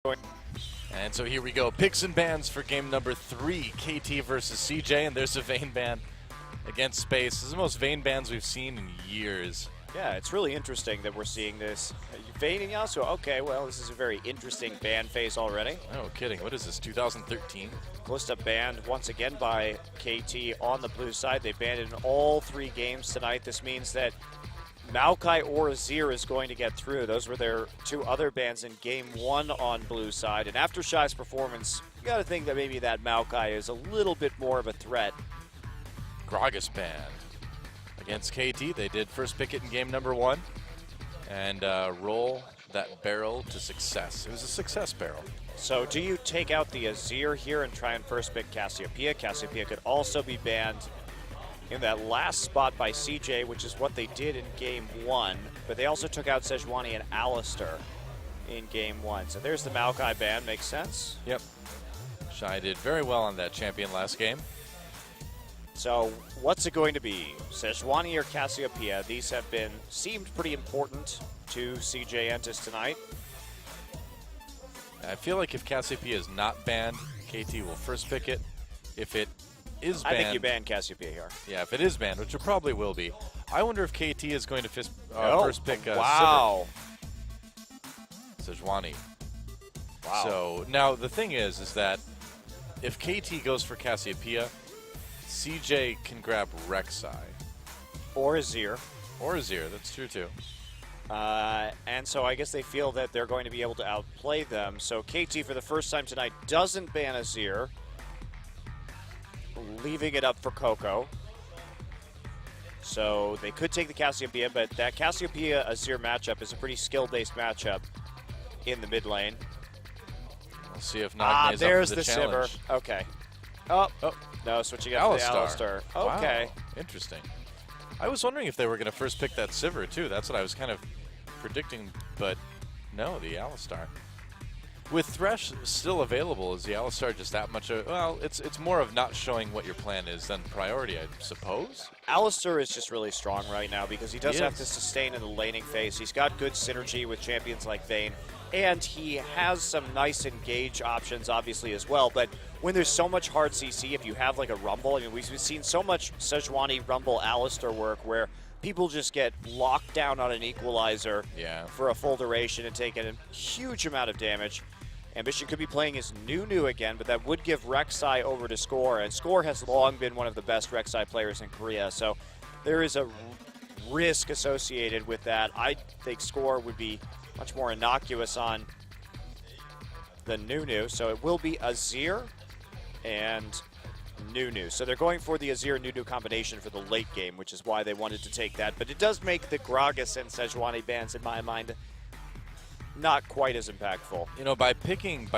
And so here we go. Picks and bans for game number 3. KT versus CJ, and there's a Vayne ban against Space. This is the most Vayne bans we've seen in years. Yeah, it's really interesting that we're seeing this. Vayne and Yasuo, okay, well, this is a very interesting ban phase already. No kidding. What is this, 2013? Kalista banned once again by KT on the blue side. They banned in all 3 games tonight. This means that Maokai or Azir is going to get through. Those were their 2 other bans in game 1 on blue side. And after Shy's performance, you got to think that maybe that Maokai is a little bit more of a threat. Gragas banned against KT. They did first pick it in game number 1 and roll that barrel to success. It was a success barrel. So do you take out the Azir here and try and first pick Cassiopeia? Cassiopeia could also be banned in that last spot by CJ, which is what they did in game 1. But they also took out Sejuani and Alistar in game 1. So there's the Maokai ban. Makes sense? Yep. Shy did very well on that champion last game. So what's it going to be? Sejuani or Cassiopeia? These have seemed pretty important to CJ Entus tonight. I feel like if Cassiopeia is not banned, KT will first pick it. If it is banned, I think you ban Cassiopeia here. Yeah, if it is banned, which it probably will be. I wonder if KT is going to first pick wow. Sejuani. Wow. So now the thing is that if KT goes for Cassiopeia, CJ can grab Rek'Sai. Or Azir. Or Azir, that's true too. And so I guess they feel that they're going to be able to outplay them. So KT for the first time tonight doesn't ban Azir, leaving it up for Coco. So they could take the Cassiopeia, but that Cassiopeia-Azir matchup is a pretty skill-based matchup in the mid lane. We'll see if Nagne's there's up for the Sivir. challenge. Okay. Oh, no, switching up to the Alistar. Okay. Wow. Interesting. I was wondering if they were going to first pick that Sivir, too. That's what I was kind of predicting, but no, the Alistar. With Thresh still available, is the Alistar just that much of... Well, it's more of not showing what your plan is than priority, I suppose. Alistar is just really strong right now because he does have to sustain in the laning phase. He's got good synergy with champions like Vayne, and he has some nice engage options, obviously, as well. But when there's so much hard CC, if you have like a Rumble, I mean, we've seen so much Sejuani Rumble Alistar work where people just get locked down on an equalizer for a full duration and take a huge amount of damage. Ambition could be playing as Nunu again, but that would give Rek'Sai over to Score, and Score has long been one of the best Rek'Sai players in Korea, so there is a risk associated with that. I think Score would be much more innocuous on the Nunu, so it will be Azir and Nunu. So they're going for the Azir-Nunu combination for the late game, which is why they wanted to take that, but it does make the Gragas and Sejuani bans, in my mind, not quite as impactful. You know, by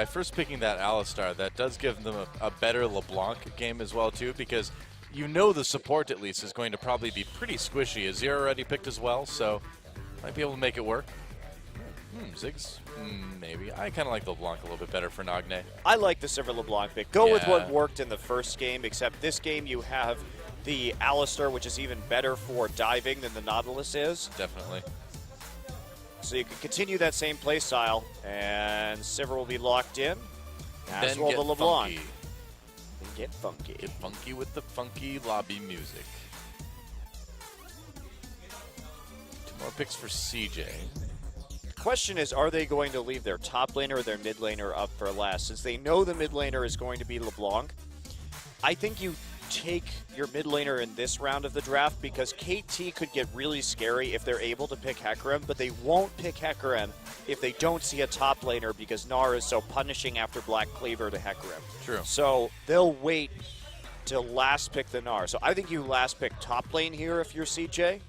first picking that Alistar, that does give them a better LeBlanc game as well, too, because you know the support, at least, is going to probably be pretty squishy. Azir already picked as well, so might be able to make it work. Ziggs? Maybe. I kind of like the LeBlanc a little bit better for Nagne. I like the Sivir LeBlanc pick. Go with what worked in the first game, except this game you have the Alistar, which is even better for diving than the Nautilus is. Definitely. So you can continue that same play style, and Sivir will be locked in. As will the LeBlanc. Funky. Get funky. Get funky with the funky lobby music. 2 more picks for CJ. Question is, are they going to leave their top laner or their mid laner up for last? Since they know the mid laner is going to be LeBlanc, I think you take your mid laner in this round of the draft because KT could get really scary if they're able to pick Hecarim, but they won't pick Hecarim if they don't see a top laner because Gnar is so punishing after Black Cleaver to Hecarim. True. So they'll wait to last pick the Gnar. So I think you last pick top lane here if you're CJ.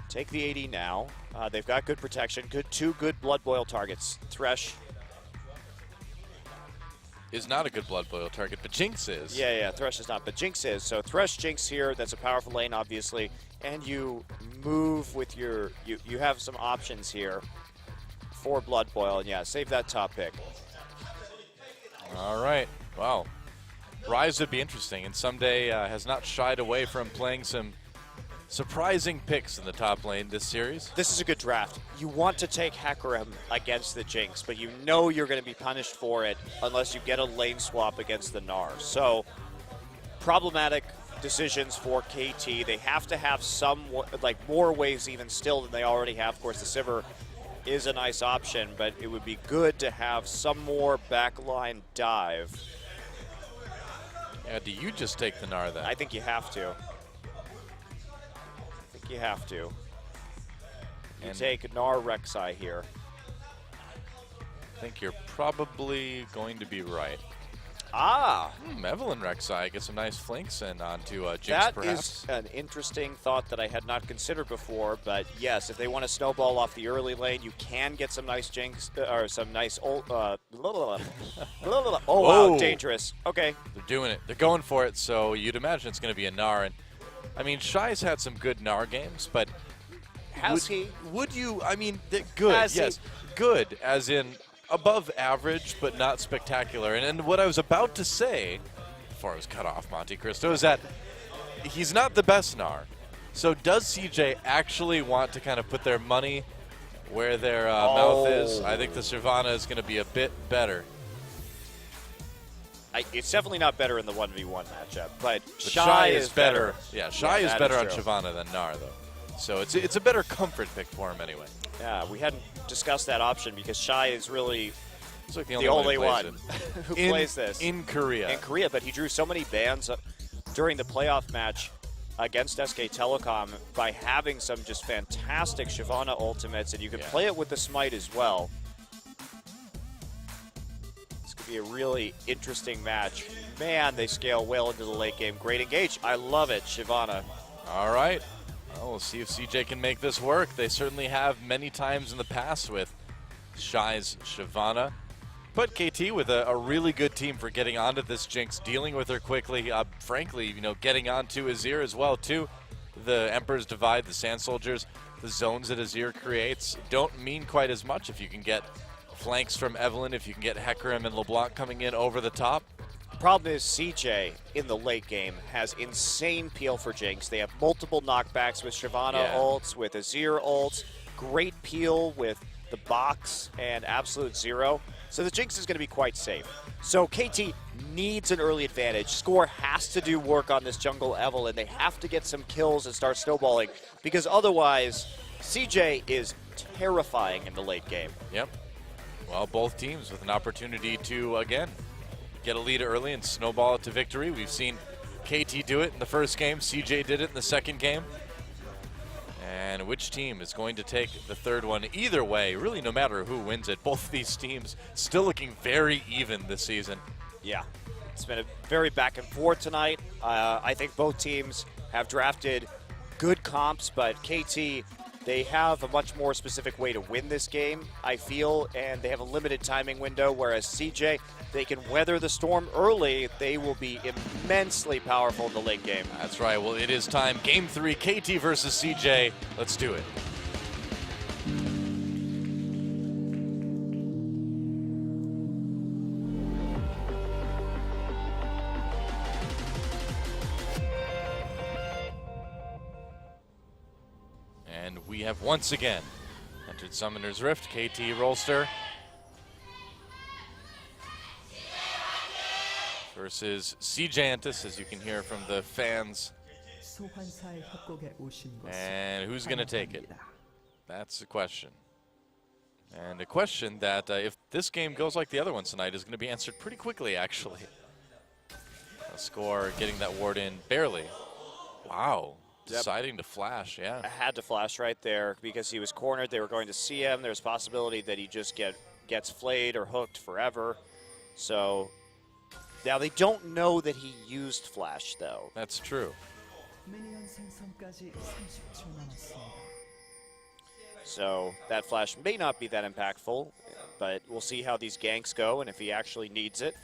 Take the AD now. They've got good protection, 2 good Blood Boil targets. Thresh is not a good Blood Boil target, but Jinx is. Yeah, Thresh is not, but Jinx is. So Thresh, Jinx here, that's a powerful lane, obviously. And you move with your, you have some options here for Blood Boil. And yeah, save that top pick. All right, wow. Ryze would be interesting, and someday has not shied away from playing some surprising picks in the top lane this series. This is a good draft. You want to take Hecarim against the Jinx, but you know you're going to be punished for it unless you get a lane swap against the Gnar. So, problematic decisions for KT. They have to have some, like, more waves even still than they already have. Of course, the Sivir is a nice option, but it would be good to have some more backline dive. Yeah, do you just take the Gnar then? I think you have to. You have to. You take Gnar Rek'Sai here. I think you're probably going to be right. Evelyn Rek'Sai gets some nice flanks and onto Jinx, perhaps. That is an interesting thought that I had not considered before, but yes, if they want to snowball off the early lane, you can get some nice Jinx, or some nice ult. Oh, wow, dangerous. Okay. They're doing it. They're going for it, so you'd imagine it's going to be a Gnar. And I mean, Shy's had some good Gnar games, but would you, I mean, good, yes, good, as in above average, but not spectacular. And what I was about to say, before I was cut off, Monte Cristo, is that he's not the best Gnar. So does CJ actually want to kind of put their money where their mouth is? I think the Shyvana is going to be a bit better. It's definitely not better in the 1v1 matchup, but Shy is better. Yeah, Shy is better on Shyvana than Gnar, though. So it's a better comfort pick for him anyway. Yeah, we hadn't discussed that option because Shy is really like the only one who plays this. In Korea. In Korea, but he drew so many bans during the playoff match against SK Telecom by having some just fantastic Shyvana ultimates, and you can play it with the Smite as well. Be a really interesting match. Man, they scale well into the late game. Great engage. I love it, Shyvana. All right. Well, we'll see if CJ can make this work. They certainly have many times in the past with Shy's Shyvana. But KT with a really good team for getting onto this Jinx, dealing with her quickly. Frankly, you know, getting onto Azir as well, too. The Emperor's Divide, the Sand Soldiers, the zones that Azir creates don't mean quite as much if you can get flanks from Evelyn, if you can get Hecarim and LeBlanc coming in over the top. Problem is CJ in the late game has insane peel for Jinx. They have multiple knockbacks with Shyvana ults, with Azir ults, great peel with the box and Absolute Zero. So the Jinx is going to be quite safe. So KT needs an early advantage. Score has to do work on this jungle Evelyn. They have to get some kills and start snowballing because otherwise CJ is terrifying in the late game. Yep. Well, both teams with an opportunity to, again, get a lead early and snowball it to victory. We've seen KT do it in the first game. CJ did it in the second game. And which team is going to take the third one? Either way, really no matter who wins it, both of these teams still looking very even this season. Yeah, it's been a very back and forth tonight. I think both teams have drafted good comps, but KT, they have a much more specific way to win this game, I feel, and they have a limited timing window, whereas CJ, they can weather the storm early. They will be immensely powerful in the late game. That's right. Well, it is time. Game 3, KT versus CJ. Let's do it. And we have once again entered Summoner's Rift, KT Rolster versus CJ Entus, as you can hear from the fans. And who's going to take it? That's the question. And a question that, if this game goes like the other ones tonight, is going to be answered pretty quickly, actually. A score, getting that ward in barely. Wow. Deciding to flash, yeah. I had to flash right there because he was cornered. They were going to see him. There's a possibility that he just gets flayed or hooked forever. So now they don't know that he used flash, though. That's true. So that flash may not be that impactful, but we'll see how these ganks go and if he actually needs it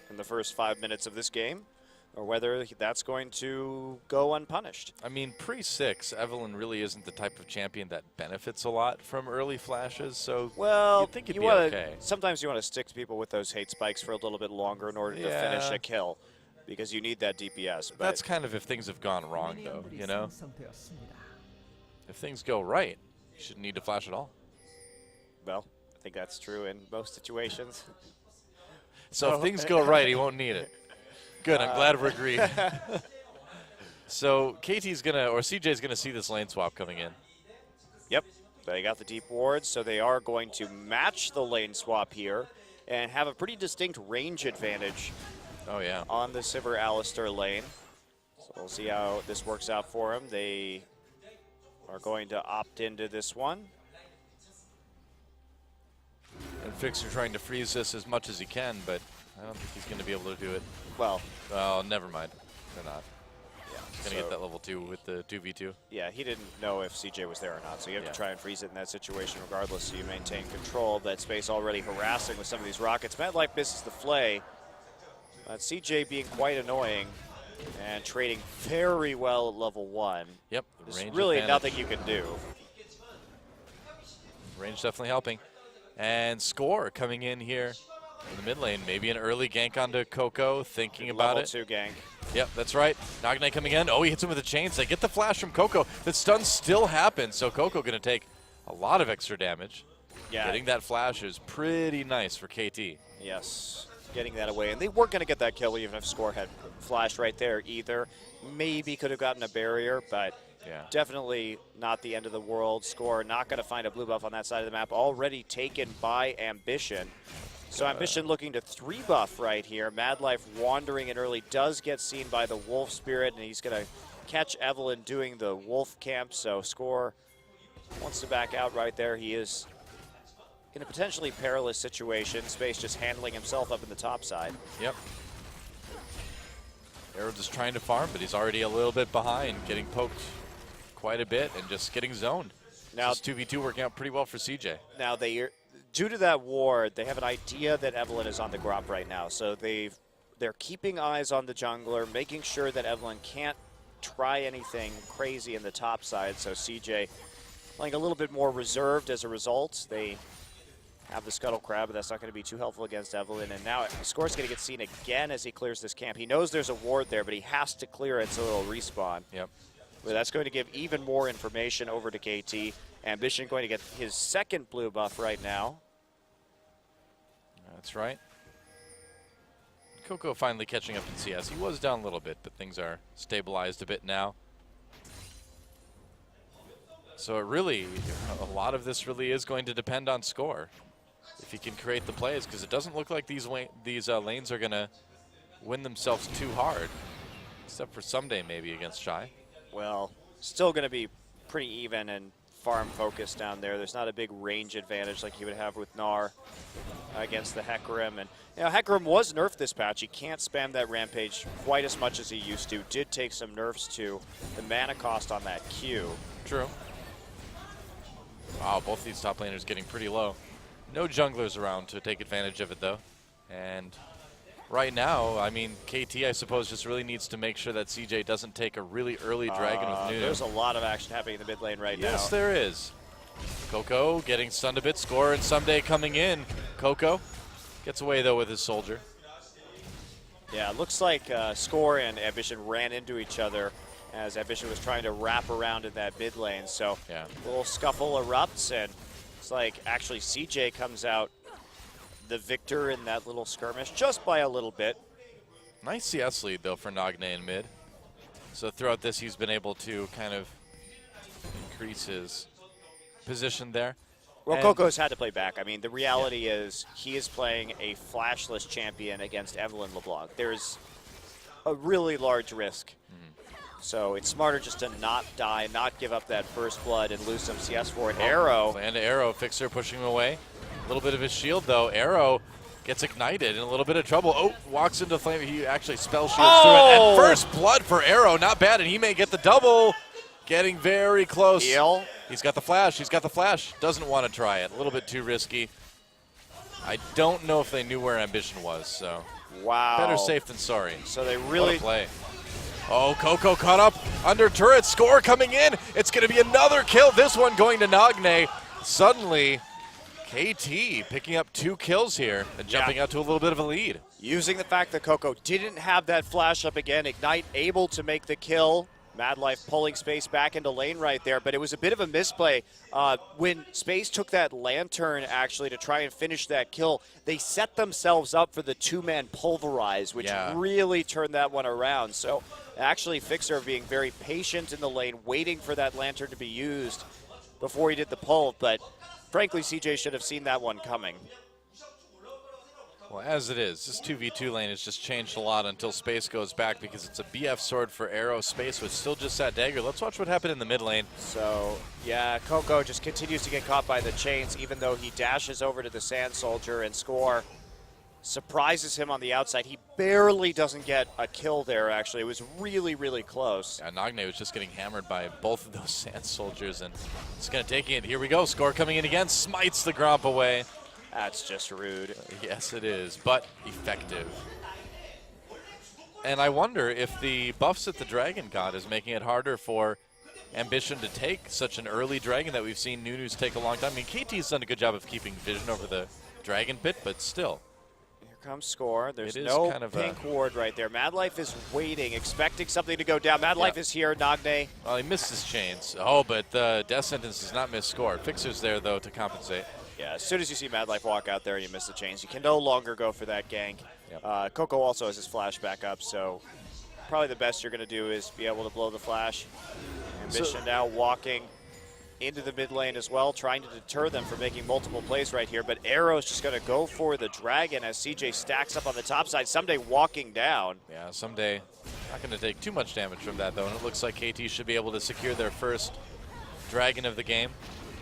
in the first 5 minutes of this game, or whether that's going to go unpunished. I mean, pre-6, Evelyn really isn't the type of champion that benefits a lot from early flashes, so well, you'd think it'd be okay. Sometimes you want to stick to people with those hate spikes for a little bit longer in order to finish a kill. because you need that DPS. But that's kind of if things have gone wrong, though, you know? If things go right, you shouldn't need to flash at all. well, I think that's true in most situations. So if things go right, he won't need it. Good, I'm glad we're agreed. So KT's going to, or CJ's going to see this lane swap coming in. Yep, they got the deep wards, so they are going to match the lane swap here and have a pretty distinct range advantage. Oh, yeah. On the Sivir Alistar lane. So we'll see how this works out for him. They are going to opt into this one. And Fixer trying to freeze this as much as he can, but I don't think he's going to be able to do it. Well, never mind. They're not. yeah. He's going to get that level 2 with the 2v2. Yeah, he didn't know if CJ was there or not, so you have to try and freeze it in that situation regardless, so you maintain control of that space. Already harassing with some of these rockets. MadLife misses the flay. CJ being quite annoying and trading very well at level 1. Yep. There's really nothing you can do. Range definitely helping. And Score coming in here in the mid lane. Maybe an early gank onto Coco, thinking about it. Level 2 gank. Yep, that's right. Nagne coming in. Oh, he hits him with a chains. They get the flash from Coco. The stun still happens, so Coco going to take a lot of extra damage. Yeah. Getting that flash is pretty nice for KT. Yes. Getting that away, and they weren't going to get that kill even if Score had flashed right there either. Maybe could have gotten a barrier, but definitely not the end of the world. Score not going to find a blue buff on that side of the map, already taken by Ambition. So Ambition looking to 3-buff right here. MadLife wandering in early, does get seen by the Wolf Spirit, and he's going to catch Evelyn doing the Wolf camp, so Score wants to back out right there. He is in a potentially perilous situation. Space just handling himself up in the top side. Yep. Arrow just trying to farm, but he's already a little bit behind, getting poked quite a bit and just getting zoned. Now, this 2v2 working out pretty well for CJ. Now, due to that ward, they have an idea that Evelyn is on the Grop right now. So they're keeping eyes on the jungler, making sure that Evelyn can't try anything crazy in the top side. So CJ playing a little bit more reserved as a result. They have the Scuttle Crab, but that's not going to be too helpful against Evelyn. And now Score's going to get seen again as he clears this camp. He knows there's a ward there, but he has to clear it so it'll respawn. Yep. But that's going to give even more information over to KT. Ambition going to get his second blue buff right now. That's right. Coco finally catching up in CS. He was down a little bit, but things are stabilized a bit now. So it really, a lot of this really is going to depend on Score. If he can create the plays, because it doesn't look like these lanes are going to win themselves too hard. Except for someday maybe against Shy. Well, still going to be pretty even and farm focused down there. There's not a big range advantage like you would have with Gnar against the Hecarim. And you know, Hecarim was nerfed this patch. He can't spam that Rampage quite as much as he used to. Did take some nerfs to the mana cost on that Q. True. Wow, both these top laners getting pretty low. No junglers around to take advantage of it, though. And right now, I mean, KT, I suppose, just really needs to make sure that CJ doesn't take a really early dragon with Nunu. There's a lot of action happening in the mid lane right now. Yes, there is. Coco getting stunned a bit. Score and Someday coming in. Coco gets away, though, with his soldier. Yeah, it looks like Score and Ambition ran into each other as Ambition was trying to wrap around in that mid lane. So a little scuffle erupts, and it's like actually CJ comes out the victor in that little skirmish, just by a little bit. Nice CS lead, though, for Nagne in mid. So throughout this, he's been able to kind of increase his position there. Well, and Coco's had to play back. I mean, the reality is he is playing a flashless champion against Evelyn LeBlanc. There's a really large risk. So it's smarter just to not die, not give up that first blood and lose some CS for it. Arrow. And Arrow, Fixer pushing him away. A little bit of his shield, though. Arrow gets ignited in a little bit of trouble. Oh, walks into flame. He actually spell shields through it. And first blood for Arrow. Not bad, and he may get the double. Getting very close. Heal. He's got the flash. He's got the flash. Doesn't want to try it. A little bit too risky. I don't know if they knew where Ambition was, so. Wow. Better safe than sorry. So they really. What a play. Oh, Coco caught up under turret. Score coming in. It's going to be another kill. This one going to Nagne. Suddenly, KT picking up 2 kills here and jumping out to a little bit of a lead. Using the fact that Coco didn't have that flash up again, Ignite able to make the kill. Madlife pulling Space back into lane right there, but it was a bit of a misplay. When Space took that lantern actually to try and finish that kill, they set themselves up for the 2-man pulverize, which really turned that one around. So actually Fixer being very patient in the lane, waiting for that lantern to be used before he did the pull, but frankly CJ should have seen that one coming. Well, as it is, this 2v2 lane has just changed a lot until Space goes back because it's a BF sword for Arrow. Space was still just that dagger. Let's watch what happened in the mid lane. So, yeah, Coco just continues to get caught by the chains, even though he dashes over to the Sand Soldier and Score surprises him on the outside. He barely doesn't get a kill there, actually. It was really, really close. Yeah, Nagne was just getting hammered by both of those Sand Soldiers, and it's going to take it. Here we go. Score coming in again. Smites the Gromp away. That's just rude. Yes, it is, but effective. And I wonder if the buffs that the Dragon got is making it harder for Ambition to take such an early Dragon that we've seen Nunu's take a long time. I mean, KT's done a good job of keeping vision over the Dragon pit, but still. Here comes Score. There's no kind of pink ward right there. Madlife is waiting, expecting something to go down. Madlife is here, Nagne. Well, he missed his chains. Oh, but the Death Sentence does not miss Score. Fixer's there, though, to compensate. Yeah, as soon as you see Madlife walk out there, you miss the chains. You can no longer go for that gank. Yep. Coco also has his flash back up, so probably the best you're going to do is be able to blow the flash. Ambition now walking into the mid lane as well, trying to deter them from making multiple plays right here. But Arrow's just going to go for the Dragon as CJ stacks up on the top side. Someday walking down. Yeah, Someday not going to take too much damage from that, though. And it looks like KT should be able to secure their first Dragon of the game.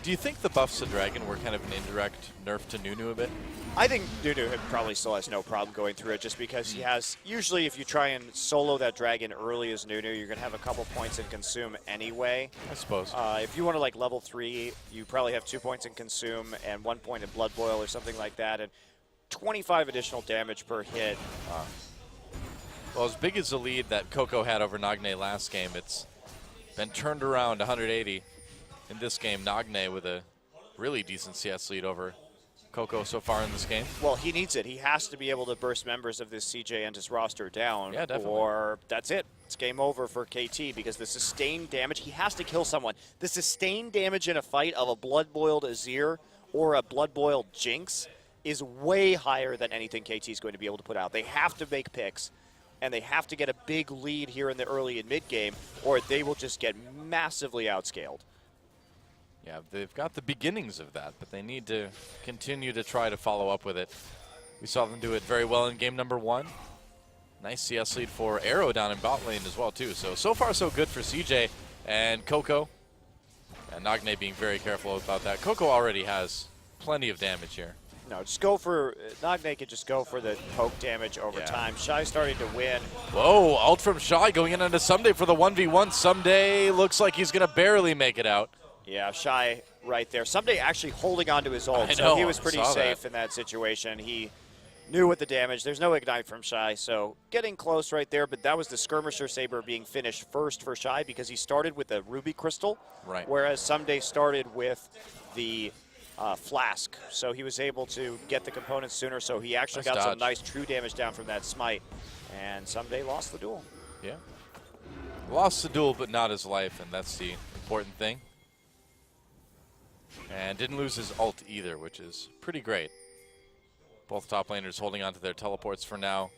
Do you think the buffs to Dragon were kind of an indirect nerf to Nunu a bit? I think Nunu probably still has no problem going through it just because he has, usually if you try and solo that Dragon early as Nunu, you're going to have a couple points in Consume anyway. I suppose. If you want to like level 3, you probably have 2 points in Consume and 1 point in Blood Boil or something like that, and 25 additional damage per hit. Well, as big as the lead that Coco had over Nagne last game, it's been turned around 180. In this game, Nagne with a really decent CS lead over Coco so far in this game. Well, he needs it. He has to be able to burst members of this CJ Entus roster down. Yeah, definitely. Or that's it. It's game over for KT because the sustained damage, he has to kill someone. The sustained damage in a fight of a blood-boiled Azir or a blood-boiled Jinx is way higher than anything KT is going to be able to put out. They have to make picks, and they have to get a big lead here in the early and mid-game, or they will just get massively outscaled. Yeah, they've got the beginnings of that, but they need to continue to try to follow up with it. We saw them do it very well in game number 1. Nice CS lead for Arrow down in bot lane as well, too. So far, so good for CJ and Coco. And Nagne being very careful about that. Coco already has plenty of damage here. No, just go for, Nagne can just go for the poke damage over time. Shy starting to win. Whoa, ult from Shy going in onto Someday for the 1v1. Someday looks like he's going to barely make it out. Yeah, Shy right there. Someday actually holding on to his ult, so he was pretty safe in that situation. He knew what the damage. There's no ignite from Shy, so getting close right there, but that was the Skirmisher Saber being finished first for Shy because he started with the Ruby Crystal, whereas Someday started with the Flask. So he was able to get the components sooner, so he actually got some nice true damage down from that smite, and Someday lost the duel. Yeah. Lost the duel, but not his life, and that's the important thing. And didn't lose his ult either, which is pretty great. Both top laners holding on to their teleports for now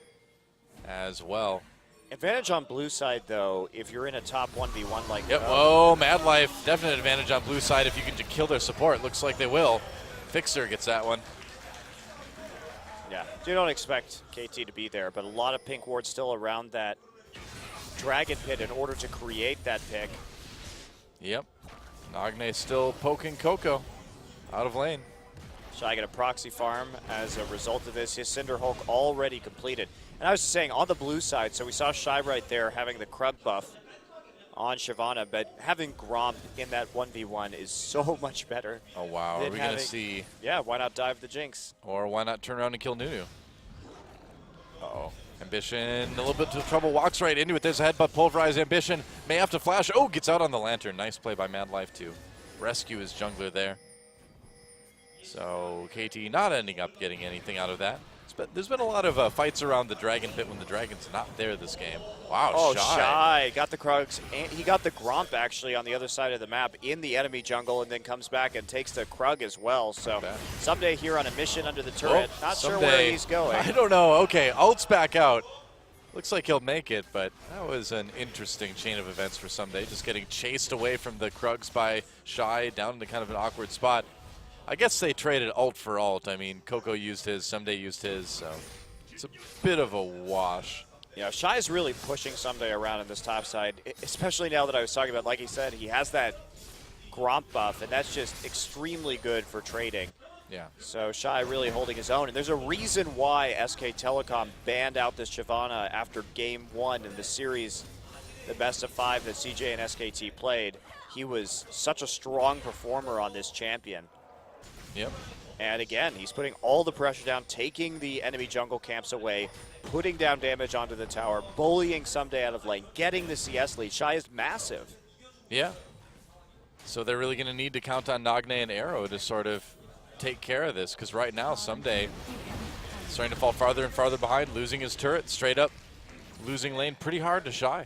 as well. Advantage on blue side, though, if you're in a top 1v1 like that. Whoa, Madlife, definite advantage on blue side if you can kill their support. Looks like they will. Fixer gets that one. Yeah, you don't expect KT to be there, but a lot of pink wards still around that Dragon Pit in order to create that pick. Yep. Nagne still poking Coco out of lane. Shy get a proxy farm as a result of this. His Cinder Hulk already completed. And I was just saying, on the blue side, so we saw Shy right there having the Krug buff on Shyvana, but having Gromp in that 1v1 is so much better. Oh, wow. Are we going to see... Yeah, why not dive the Jinx? Or why not turn around and kill Nunu? Uh-oh. Ambition, a little bit of trouble, walks right into it. There's a headbutt, pulverize. Ambition may have to flash. Oh, gets out on the lantern. Nice play by Madlife to rescue his jungler there. So KT not ending up getting anything out of that. But there's been a lot of fights around the Dragon Pit when the Dragon's not there this game. Wow, Oh, Shy. Shy got the Krugs, and he got the Gromp actually on the other side of the map in the enemy jungle, and then comes back and takes the Krug as well. So Someday here on a mission under the turret. Not sure where he's going. I don't know. Okay, ult's back out. Looks like he'll make it, but that was an interesting chain of events for Someday. Just getting chased away from the Krugs by Shy down into kind of an awkward spot. I guess they traded ult for ult. I mean, Coco used his, Someday used his, so it's a bit of a wash. Yeah, Shy is really pushing Someday around in this top side, especially now that I was talking about, like he said, he has that Gromp buff, and that's just extremely good for trading. Yeah. So Shy really holding his own, and there's a reason why SK Telecom banned out this Shyvana after game 1 in the series, the best of 5 that CJ and SKT played. He was such a strong performer on this champion. Yep. And again, he's putting all the pressure down, taking the enemy jungle camps away, putting down damage onto the tower, bullying Someday out of lane, getting the CS lead. Shy is massive. Yeah. So they're really going to need to count on Nagne and Arrow to sort of take care of this, because right now Someday is starting to fall farther and farther behind, losing his turret, straight up losing lane pretty hard to Shy.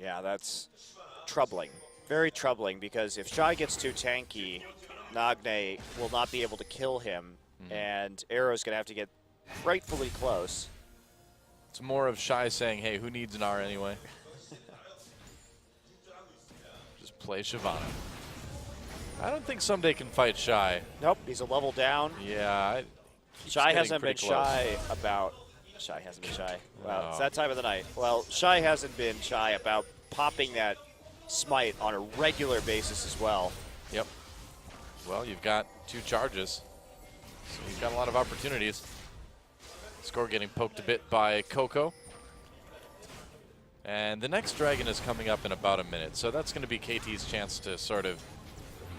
Yeah, that's troubling. Very troubling, because if Shy gets too tanky, Nagne will not be able to kill him, and Arrow's going to have to get frightfully close. It's more of Shy saying, hey, who needs an R anyway? Just play Shyvana. I don't think Someday can fight Shy. Nope, he's a level down. Yeah. Shy hasn't been shy about... Shy hasn't been shy. Well, it's that time of the night. Well, Shy hasn't been shy about popping that smite on a regular basis as well. Yep. Well, you've got 2 charges, so you've got a lot of opportunities. Score getting poked a bit by Coco. And the next Dragon is coming up in about a minute, so that's going to be KT's chance to sort of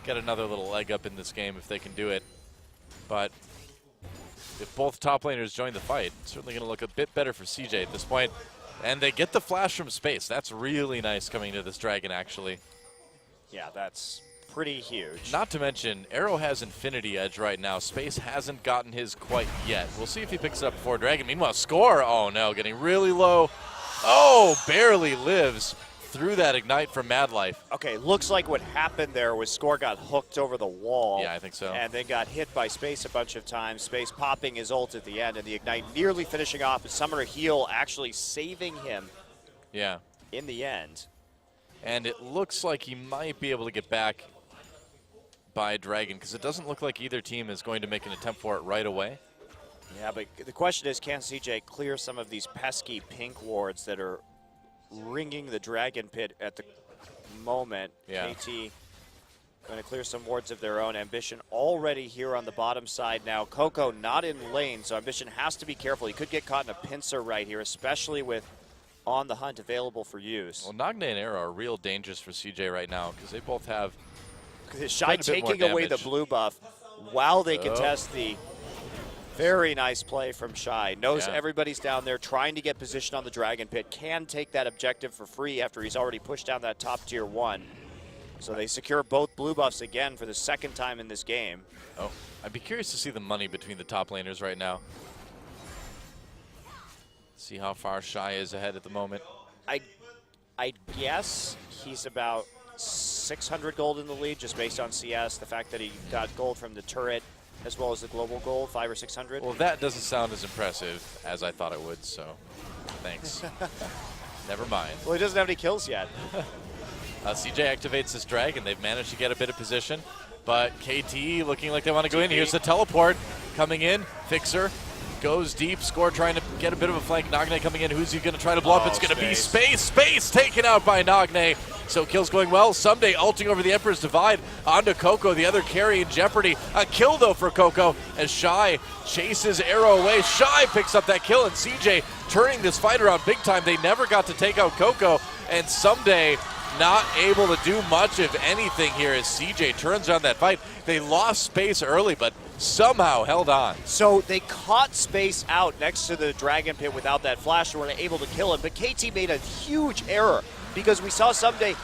get another little leg up in this game if they can do it. But if both top laners join the fight, it's certainly going to look a bit better for CJ at this point. And they get the flash from space. That's really nice coming to this Dragon, actually. Yeah, that's pretty huge. Not to mention, Arrow has Infinity Edge right now. Space hasn't gotten his quite yet. We'll see if he picks it up before Dragon. Meanwhile, Score, oh no, getting really low. Oh, barely lives through that Ignite from Mad Life. Okay, looks like what happened there was Score got hooked over the wall. Yeah, I think so. And then got hit by Space a bunch of times. Space popping his ult at the end, and the Ignite nearly finishing off, and Summoner Heal actually saving him in the end. And it looks like he might be able to get back by Dragon, because it doesn't look like either team is going to make an attempt for it right away. Yeah, but the question is, can CJ clear some of these pesky pink wards that are ringing the Dragon Pit at the moment? Yeah. KT going to clear some wards of their own. Ambition already here on the bottom side now. Coco not in lane, so Ambition has to be careful. He could get caught in a pincer right here, especially with On the Hunt available for use. Well, Nagne and Arrow are real dangers for CJ right now, because they both have Shy taking away the blue buff while they contest the very nice play from Shy. Knows everybody's down there trying to get position on the Dragon Pit. Can take that objective for free after he's already pushed down that top tier 1. So they secure both blue buffs again for the second time in this game. Oh, I'd be curious to see the money between the top laners right now. See how far Shy is ahead at the moment. I guess he's about 600 gold in the lead, just based on CS. The fact that he got gold from the turret, as well as the global gold, 500 or 600. Well, that doesn't sound as impressive as I thought it would, so thanks. Never mind. Well, he doesn't have any kills yet. CJ activates this Dragon. They've managed to get a bit of position, but KT looking like they want to go in. Here's the teleport coming in. Fixer goes deep. Score trying to get a bit of a flank. Nagne coming in. Who's he going to try to blow up? It's going to be Space. Space taken out by Nagne. So kills going well. Someday ulting over the Emperor's Divide onto Coco, the other carry in jeopardy. A kill, though, for Coco as Shy chases Arrow away. Shy picks up that kill, and CJ turning this fight around big time. They never got to take out Coco, and Someday not able to do much, if anything, here as CJ turns on that fight. They lost Space early, but somehow held on. So they caught Space out next to the Dragon Pit without that flash and were able to kill him. But KT made a huge error, because we saw Someday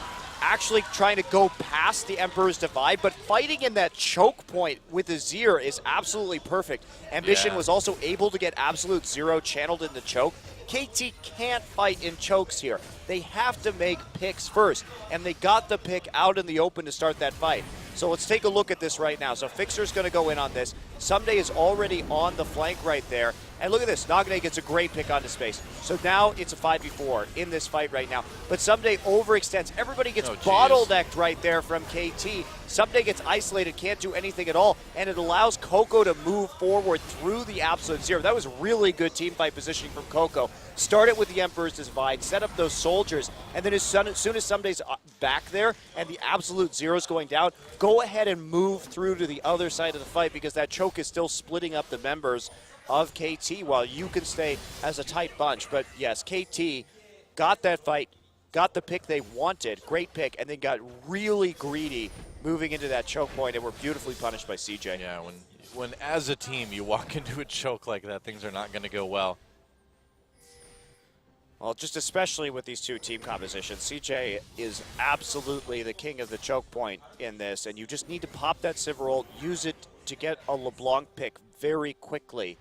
actually trying to go past the Emperor's Divide, but fighting in that choke point with Azir is absolutely perfect. Ambition was also able to get Absolute Zero channeled in the choke. KT can't fight in chokes here. They have to make picks first, and they got the pick out in the open to start that fight. So let's take a look at this right now. So Fixer's going to go in on this. Someday is already on the flank right there. And look at this. Nagne gets a great pick onto space. So now it's a 5v4 in this fight right now. But Someday overextends. Everybody gets bottlenecked right there from KT. Someday gets isolated, can't do anything at all. And it allows Coco to move forward through the Absolute Zero. That was really good team fight positioning from Coco. Started with the Emperor's Divide, set up those soldiers, and then as soon as Someday's back there and the Absolute Zero's going down, go ahead and move through to the other side of the fight because that choke is still splitting up the members of KT while you can stay as a tight bunch. But yes, KT got that fight, got the pick they wanted, great pick, and then got really greedy moving into that choke point and were beautifully punished by CJ. Yeah, when as a team you walk into a choke like that, things are not going to go well. Well, just especially with these two team compositions, CJ is absolutely the king of the choke point in this, and you just need to pop that Sivir ult, use it to get a LeBlanc pick very quickly,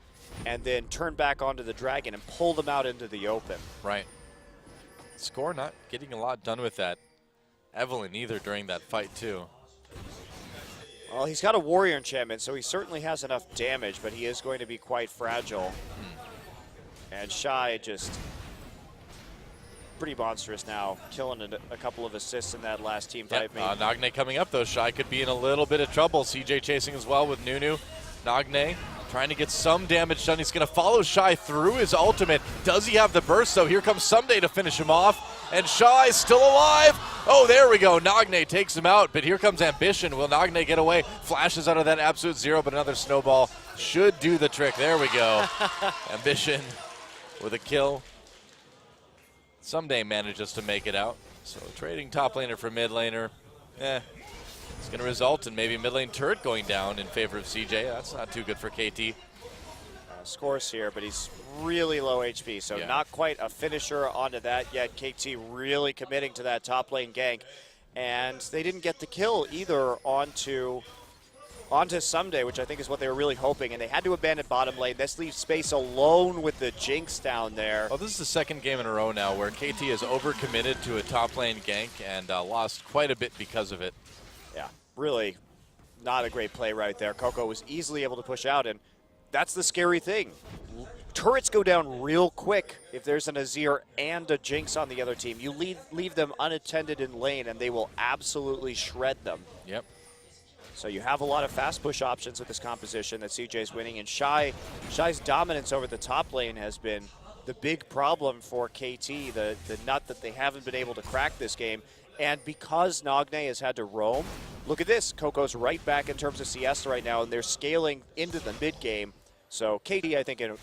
and then turn back onto the Dragon and pull them out into the open. Right. Score not getting a lot done with that. Evelyn either during that fight too. Well, he's got a warrior enchantment, so he certainly has enough damage, but he is going to be quite fragile. And Shy just pretty monstrous now, killing a couple of assists in that last team fight. Nagne coming up though. Shy could be in a little bit of trouble. CJ chasing as well with Nunu. Nagne trying to get some damage done. He's going to follow Shy through his ultimate. Does he have the burst though? Here comes Someday to finish him off. And Shy still alive. Oh, there we go. Nagne takes him out, but here comes Ambition. Will Nagne get away? Flashes out of that Absolute Zero, but another snowball should do the trick. There we go. Ambition with a kill. Someday manages to make it out. So trading top laner for mid laner, it's going to result in maybe mid lane turret going down in favor of CJ. That's not too good for KT. Scores here, but he's really low HP, so not quite a finisher onto that yet. KT really committing to that top lane gank, and they didn't get the kill either onto Someday, which I think is what they were really hoping, and they had to abandon bottom lane. This leaves space alone with the Jinx down there. Well, this is the second game in a row now where KT is overcommitted to a top lane gank and lost quite a bit because of it. Yeah, really not a great play right there. Coco was easily able to push out, and that's the scary thing. Turrets go down real quick if there's an Azir and a Jinx on the other team. You leave them unattended in lane, and they will absolutely shred them. Yep. So you have a lot of fast push options with this composition that CJ's winning, and Shy's dominance over the top lane has been the big problem for KT, the nut that they haven't been able to crack this game. And because Nagne has had to roam, look at this. Coco's right back in terms of CS right now, and they're scaling into the mid game. So KT, I think, in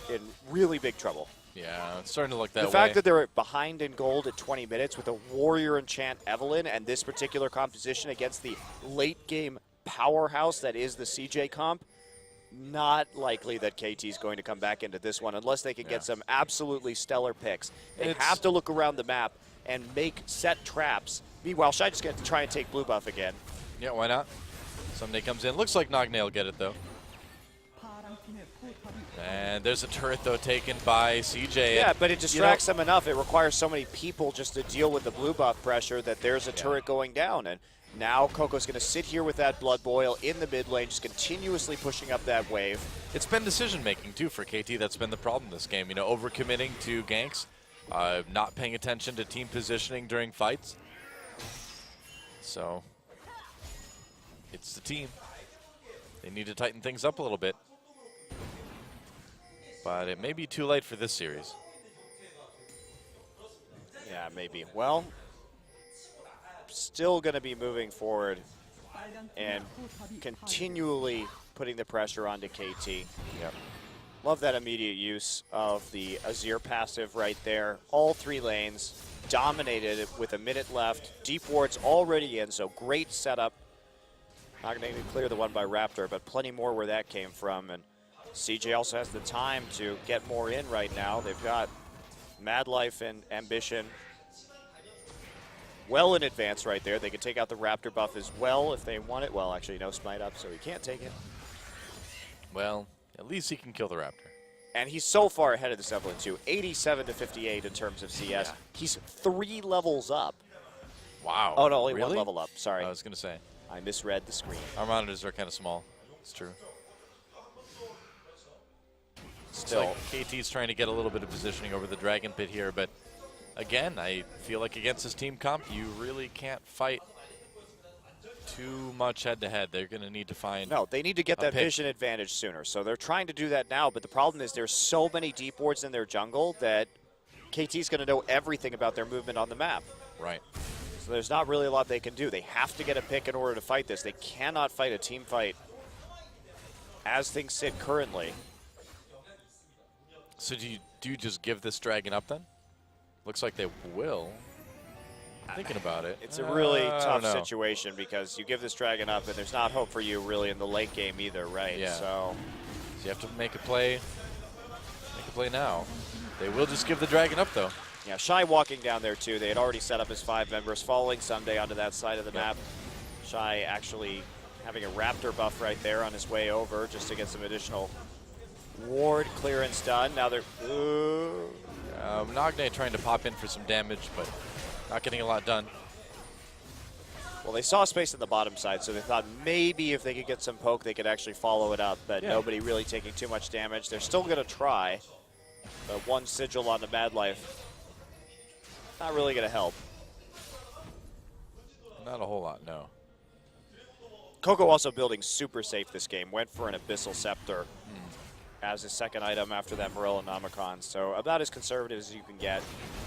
really big trouble. Yeah, it's starting to look that way. The fact that they're behind in gold at 20 minutes with a warrior enchant Evelyn and this particular composition against the late game powerhouse that is the CJ comp, not likely that KT's going to come back into this one unless they can get some absolutely stellar picks. They have to look around the map and make set traps. Meanwhile, Shy just going to try and take blue buff again. Yeah, why not? Someday comes in. Looks like Nagne will get it, though. And there's a turret, though, taken by CJ. Yeah, but it distracts them enough. It requires so many people just to deal with the blue buff pressure that there's a turret going down. And now Coco's going to sit here with that Blood Boil in the mid lane, just continuously pushing up that wave. It's been decision-making, too, for KT. That's been the problem this game. You know, overcommitting to ganks, not paying attention to team positioning during fights. So, it's the team. They need to tighten things up a little bit. But it may be too late for this series. Yeah, maybe. Well, still going to be moving forward and continually putting the pressure onto KT. Yep. Love that immediate use of the Azir passive right there. All three lanes dominated with a minute left. Deep ward's already in, so great setup. Not going to clear the one by Raptor, but plenty more where that came from. And CJ also has the time to get more in right now. They've got Mad Life and Ambition well in advance right there. They can take out the Raptor buff as well if they want it. Well, actually, no smite up, so he can't take it. Well, at least he can kill the Raptor. And he's so far ahead of the Zeppelin, too. 87 to 58 in terms of CS. Yeah. He's 3 levels up. Wow. Oh, no, only really? 1 level up. Sorry. I was going to say. I misread the screen. Our monitors are kind of small. It's true. Still. Like KT's trying to get a little bit of positioning over the Dragon Pit here, but again, I feel like against this team comp, you really can't fight too much head-to-head. They're going to need to find No, they need to get that vision advantage sooner. So they're trying to do that now, but the problem is there's so many deep wards in their jungle that KT's going to know everything about their movement on the map. Right. So there's not really a lot they can do. They have to get a pick in order to fight this. They cannot fight a team fight as things sit currently. So do you just give this Dragon up then? Looks like they will. Thinking about it. It's a really tough situation because you give this Dragon up and there's not hope for you really in the late game either, right? Yeah. So you have to make a play. Make a play now. They will just give the Dragon up though. Yeah, Shy walking down there too. They had already set up his 5 members, following Sunday onto that side of the map. Shy actually having a Raptor buff right there on his way over just to get some additional ward clearance done. Now they're... Nagne trying to pop in for some damage, but not getting a lot done. Well, they saw space on the bottom side, so they thought maybe if they could get some poke, they could actually follow it up, but nobody really taking too much damage. They're still going to try, but 1 sigil on the Mad Life, not really going to help. Not a whole lot, no. Coco also building super safe this game. Went for an Abyssal Scepter as his second item after that Morellonomicon. So about as conservative as you can get.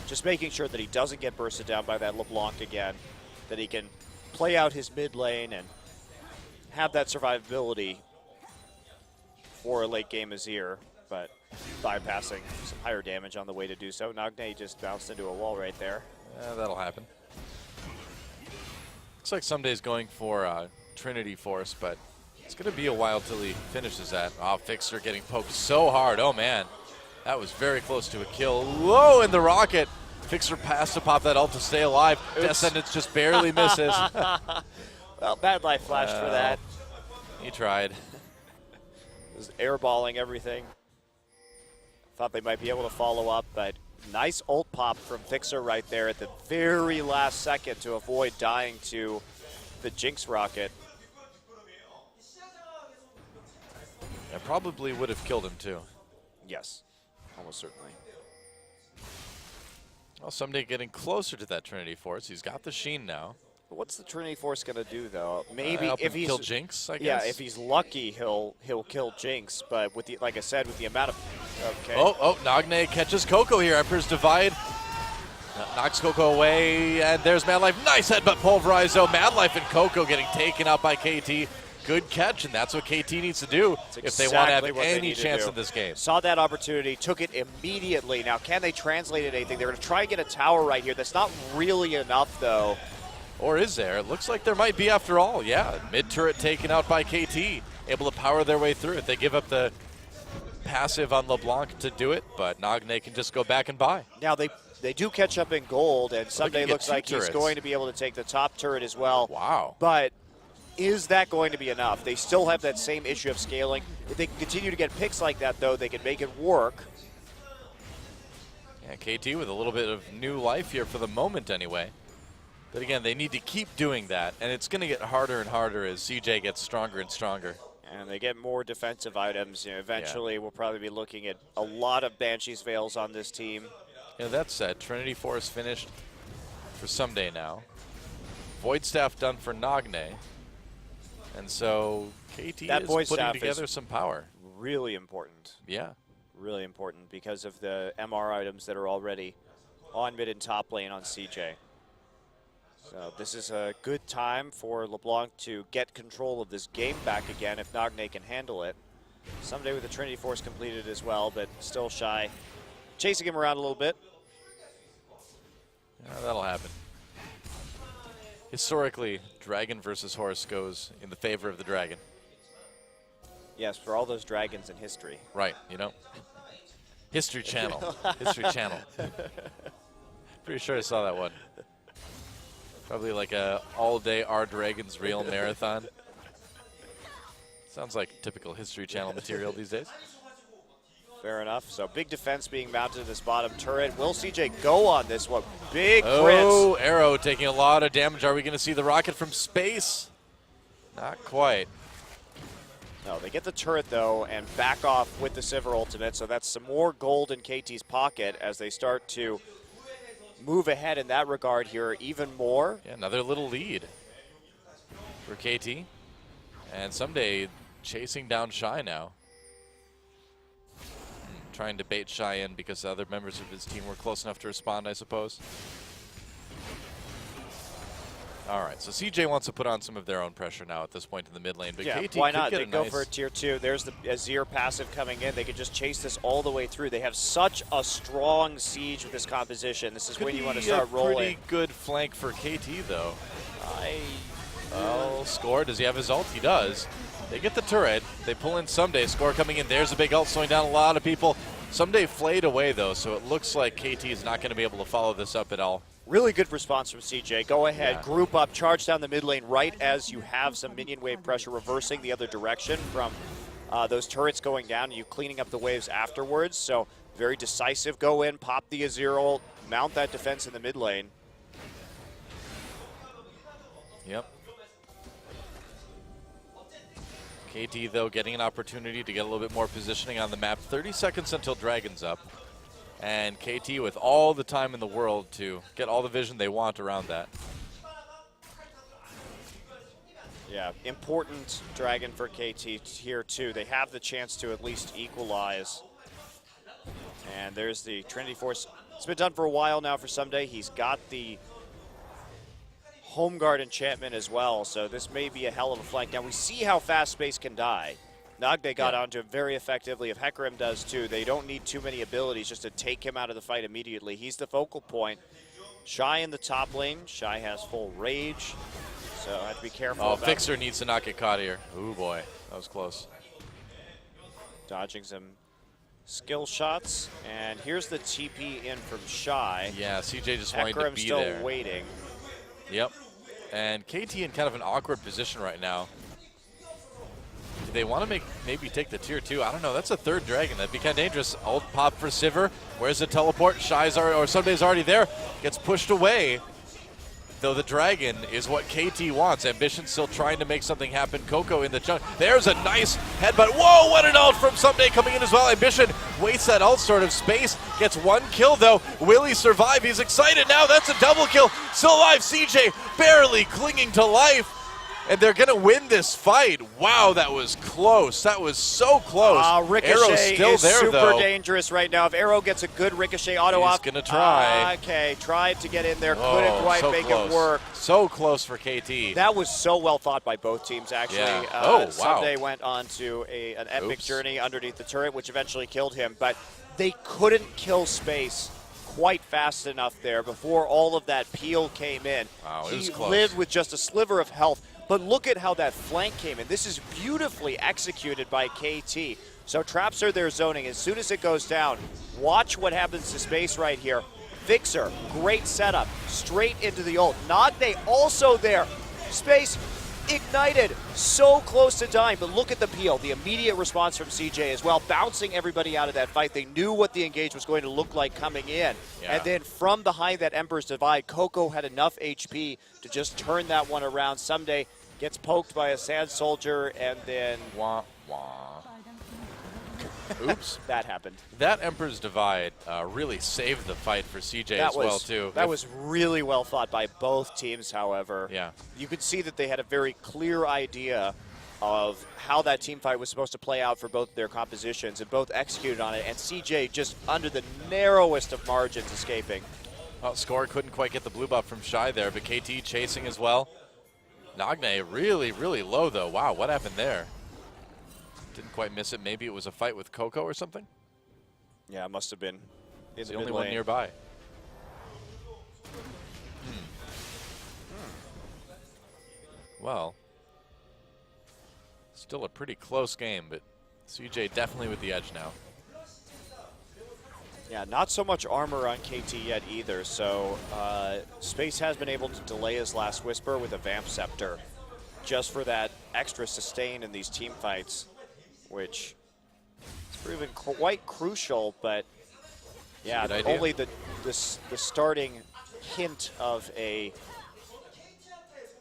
Just making sure that he doesn't get bursted down by that LeBlanc again, that he can play out his mid lane and have that survivability for a late game Azir, but bypassing some higher damage on the way to do so. Nagne just bounced into a wall right there. That'll happen. Looks like Sunday's going for Trinity Force, but it's going to be a while till he finishes that. Oh, Fixer getting poked so hard. Oh, man. That was very close to a kill. Low in the rocket. Fixer has to pop that ult to stay alive. Descendants just barely misses. Well, Bad Life flashed for that. He tried. Was airballing everything. Thought they might be able to follow up, but nice ult pop from Fixer right there at the very last second to avoid dying to the Jinx rocket. That probably would have killed him too. Yes, almost certainly. Well, someday getting closer to that Trinity Force. He's got the Sheen now. What's the Trinity Force going to do, though? Maybe help if him he's kill Jinx, I guess. Yeah, if he's lucky, he'll kill Jinx. But with the, like I said, with the amount of Nagne catches Coco here. Emperor's Divide knocks Coco away, and there's Mad Life. Nice headbutt pulverized though. Mad Life and Coco getting taken out by KT. Good catch, and that's what KT needs to do if they want to have any chance in this game. Saw that opportunity, took it immediately. Now, can they translate it anything? They're going to try and get a tower right here. That's not really enough, though. Or is there? It looks like there might be after all. Yeah, mid-turret taken out by KT. Able to power their way through it. They give up the passive on LeBlanc to do it, but Nagne can just go back and buy. Now, they do catch up in gold, and Sunday looks like he's going to be able to take the top turret as well. Wow. But is that going to be enough? They still have that same issue of scaling. If they can continue to get picks like that, though, they can make it work. Yeah, KT with a little bit of new life here for the moment anyway. But again, they need to keep doing that, and it's going to get harder and harder as CJ gets stronger and stronger. And they get more defensive items. You know, eventually, we'll probably be looking at a lot of Banshee's Veils on this team. Yeah, that said, Trinity Force finished for Someday now. Void Staff done for Nagne. And so KT is putting together some power. Really important. Yeah. Really important because of the MR items that are already on mid and top lane on CJ. So this is a good time for LeBlanc to get control of this game back again if Nagne can handle it. Someday with the Trinity Force completed as well, but still Shy. Chasing him around a little bit. Yeah, that'll happen. Historically, Dragon versus Horse goes in the favor of the Dragon. Yes, for all those dragons in history. Right, you know. History Channel. History Channel. Pretty sure I saw that one. Probably like a all-day Our Dragons Real marathon. Sounds like typical History Channel material these days. Fair enough. So big defense being mounted in this bottom turret. Will CJ go on this one? Big Oh, crits. Arrow taking a lot of damage. Are we going to see the rocket from space? Not quite. No, they get the turret, though, and back off with the Sivir ultimate. So that's some more gold in KT's pocket as they start to move ahead in that regard here even more. Yeah, another little lead for KT. And someday chasing down Shy now. Trying to bait Shy in because the other members of his team were close enough to respond, I suppose. All right, so CJ wants to put on some of their own pressure now at this point in the mid lane. But yeah, KT why could not? get They go for a tier 2. There's the Azir passive coming in. They could just chase this all the way through. They have such a strong siege with this composition. This is when you want to start rolling. Pretty good flank for KT, though. Well, Score, does he have his ult? He does. They get the turret. They pull in Someday. Score coming in. There's a big ult slowing down a lot of people. Someday flayed away, though, so it looks like KT is not going to be able to follow this up at all. Really good response from CJ. Go ahead, group up, charge down the mid lane right as you have some minion wave pressure reversing the other direction from those turrets going down, and you cleaning up the waves afterwards. So very decisive. Go in, pop the Azir ult, mount that defense in the mid lane. Yep. KT, though, getting an opportunity to get a little bit more positioning on the map. 30 seconds until Dragon's up. And KT with all the time in the world to get all the vision they want around that. Yeah, important Dragon for KT here, too. They have the chance to at least equalize. And there's the Trinity Force. It's been done for a while now for Someday. He's got the Home Guard enchantment as well, so this may be a hell of a flank. Now, we see how fast Space can die. Nagde got onto him very effectively. If Hecarim does too, they don't need too many abilities just to take him out of the fight immediately. He's the focal point. Shy in the top lane. Shy has full rage, so I have to be careful. Oh, Fixer needs to not get caught here. Ooh, boy. That was close. Dodging some skill shots. And here's the TP in from Shy. Yeah, CJ just wanted to Hecarim's be still there. waiting. Yep. And KT in kind of an awkward position right now. Do they want to maybe take the tier 2? I don't know. That's a third dragon. That'd be kind of dangerous. Ult pop for Sivir. Where's the teleport? Shy's already, or Sunday's already there. Gets pushed away. Though the dragon is what KT wants. Ambition still trying to make something happen. Coco in the jungle. There's a nice headbutt. Whoa, what an ult from Someday coming in as well. Ambition wastes that ult sort of space. Gets one kill though. Will he survive? He's excited now. That's a double kill. Still alive. CJ barely clinging to life. And they're going to win this fight. Wow, that was close. That was so close. Ricochet Arrow's still is there, super though. dangerous right now. If Arrow gets a good Ricochet auto He's up. going to try. Okay, tried to get in there. Oh, Couldn't quite so make close. it work. So close for KT. That was so well thought by both teams, actually. Yeah. Oh, wow. Someday went on to an epic journey underneath the turret, which eventually killed him. But they couldn't kill Space quite fast enough there before all of that peel came in. Wow, it was he close. lived with just a sliver of health. But look at how that flank came in. This is beautifully executed by KT. So traps are there zoning. As soon as it goes down, watch what happens to Space right here. Fixer, great setup. Straight into the ult. Nagde also there. Space ignited. So close to dying. But look at the peel. The immediate response from CJ as well. Bouncing everybody out of that fight. They knew what the engage was going to look like coming in. Yeah. And then from behind that Emperor's Divide, Coco had enough HP to just turn that one around. Someday gets poked by a Sand Soldier, and then Wah, wah. Oops. that happened. That Emperor's Divide really saved the fight for CJ as well, too. That was really well thought by both teams, however. Yeah. You could see that they had a very clear idea of how that team fight was supposed to play out for both their compositions, and both executed on it, and CJ just under the narrowest of margins escaping. Well, Score couldn't quite get the blue buff from Shy there, but KT chasing as well. Nagne really, really low, though. Wow, what happened there? Didn't quite miss it. Maybe it was a fight with Coco or something? Yeah, it must have been. He's the only one nearby. Well, still a pretty close game, but CJ definitely with the edge now. Yeah, not so much armor on KT yet either, so Space has been able to delay his last Whisper with a Vamp Scepter just for that extra sustain in these team fights, which is proven quite crucial, but yeah, only the starting hint of a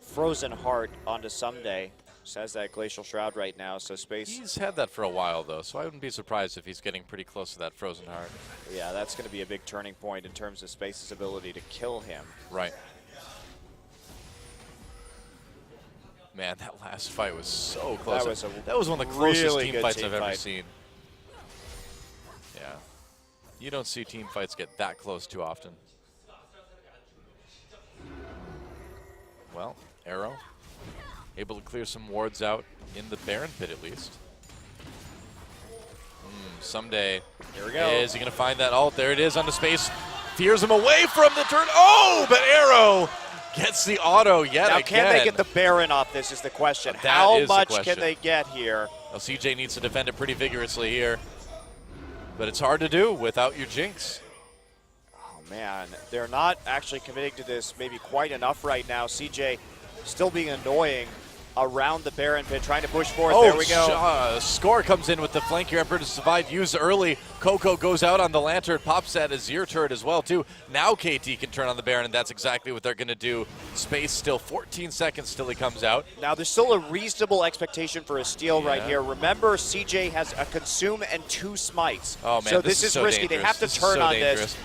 Frozen Heart onto Someday. Just has that Glacial Shroud right now, so Space... He's had that for a while, though, so I wouldn't be surprised if he's getting pretty close to that Frozen Heart. Yeah, that's going to be a big turning point in terms of Space's ability to kill him. Right. Man, that last fight was so close. That was one of the closest really team fights team I've ever fight. seen. Yeah. You don't see team fights get that close too often. Well, Arrow able to clear some wards out in the Baron pit at least. Someday, here we go. Is he going to find that ult? There it is on the Space. Fears him away from the turn. Oh, but Arrow gets the auto yet now, again. Can they get the Baron off this is the question. That How is the much question. can they get here? Well, CJ needs to defend it pretty vigorously here. But it's hard to do without your Jinx. Oh, man. They're not actually committing to this maybe quite enough right now. CJ still being annoying around the Baron pit, trying to push forward. There we go. Score comes in with the flank here. Emperor to survive, used early. Coco goes out on the Lantern, pops that Azir turret as well, too. Now KT can turn on the Baron, and that's exactly what they're going to do. Space still 14 seconds till he comes out. Now, there's still a reasonable expectation for a steal right here. Remember, CJ has a Consume and 2 Smites. Oh, man, so this is so risky. dangerous. They have to This is turn so on dangerous. this.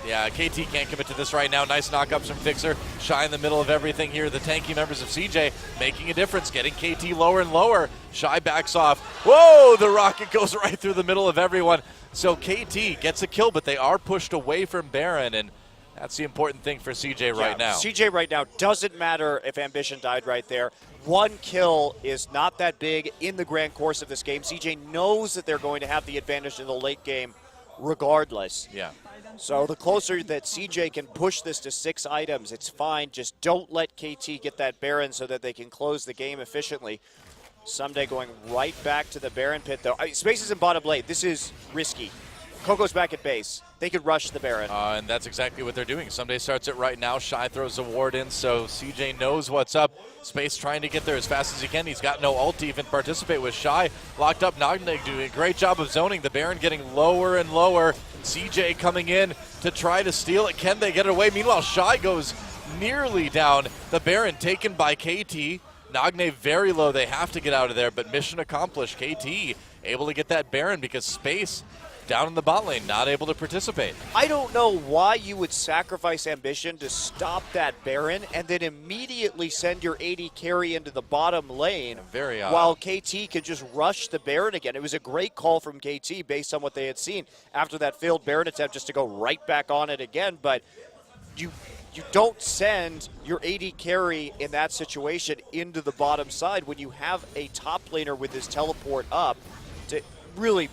Yeah, KT can't commit to this right now. Nice knockups from Fixer. Shy in the middle of everything here. The tanky members of CJ making a difference, getting KT lower and lower. Shy backs off. Whoa, the rocket goes right through the middle of everyone. So KT gets a kill, but they are pushed away from Baron, and that's the important thing for CJ right now. CJ right now, doesn't matter if Ambition died right there. 1 kill is not that big in the grand course of this game. CJ knows that they're going to have the advantage in the late game regardless. Yeah. So the closer that CJ can push this to 6 items, it's fine. Just don't let KT get that Baron so that they can close the game efficiently. Someday going right back to the Baron pit, though. Space is in bottom lane. This is risky. Coco's back at base. They could rush the Baron. And that's exactly what they're doing. Someday starts it right now. Shy throws a ward in, so CJ knows what's up. Space trying to get there as fast as he can. He's got no ult to even participate with Shy. Locked up, Nognig doing a great job of zoning. The Baron getting lower and lower. CJ coming in to try to steal it. Can they get it away? Meanwhile, Shy goes nearly down. The Baron taken by KT. Nagne very low. They have to get out of there, but mission accomplished. KT able to get that Baron because Space down in the bot lane, not able to participate. I don't know why you would sacrifice Ambition to stop that Baron and then immediately send your AD carry into the bottom lane. Very odd. While KT could just rush the Baron again. It was a great call from KT based on what they had seen after that failed Baron attempt, just to go right back on it again. But you don't send your AD carry in that situation into the bottom side when you have a top laner with his teleport up. To really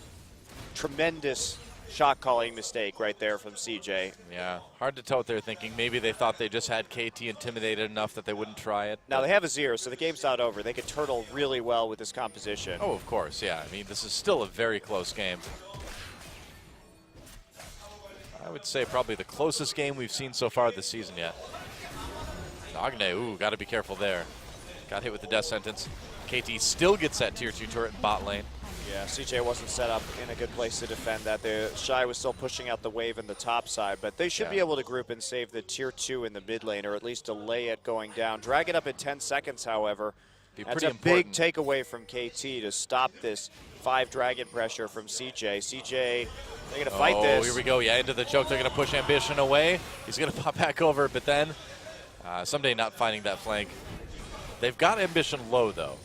tremendous shot calling mistake right there from CJ. Yeah, hard to tell what they're thinking. Maybe they thought they just had KT intimidated enough that they wouldn't try it. Now they have Azir, so the game's not over. They could turtle really well with this composition. Oh, of course, yeah. I mean, this is still a very close game. I would say probably the closest game we've seen so far this season yet. Nagne, ooh, got to be careful there. Got hit with the death sentence. KT still gets that tier 2 turret in bot lane. Yeah, CJ wasn't set up in a good place to defend that. The Shy was still pushing out the wave in the top side, but they should be able to group and save the tier 2 in the mid lane, or at least delay it going down. Drag it up in 10 seconds, however. That's a big takeaway from KT to stop this 5 dragon pressure from CJ. CJ, they're going to fight this. Oh, here we go. Yeah, into the choke. They're going to push Ambition away. He's going to pop back over, but then Someday not finding that flank. They've got Ambition low, though.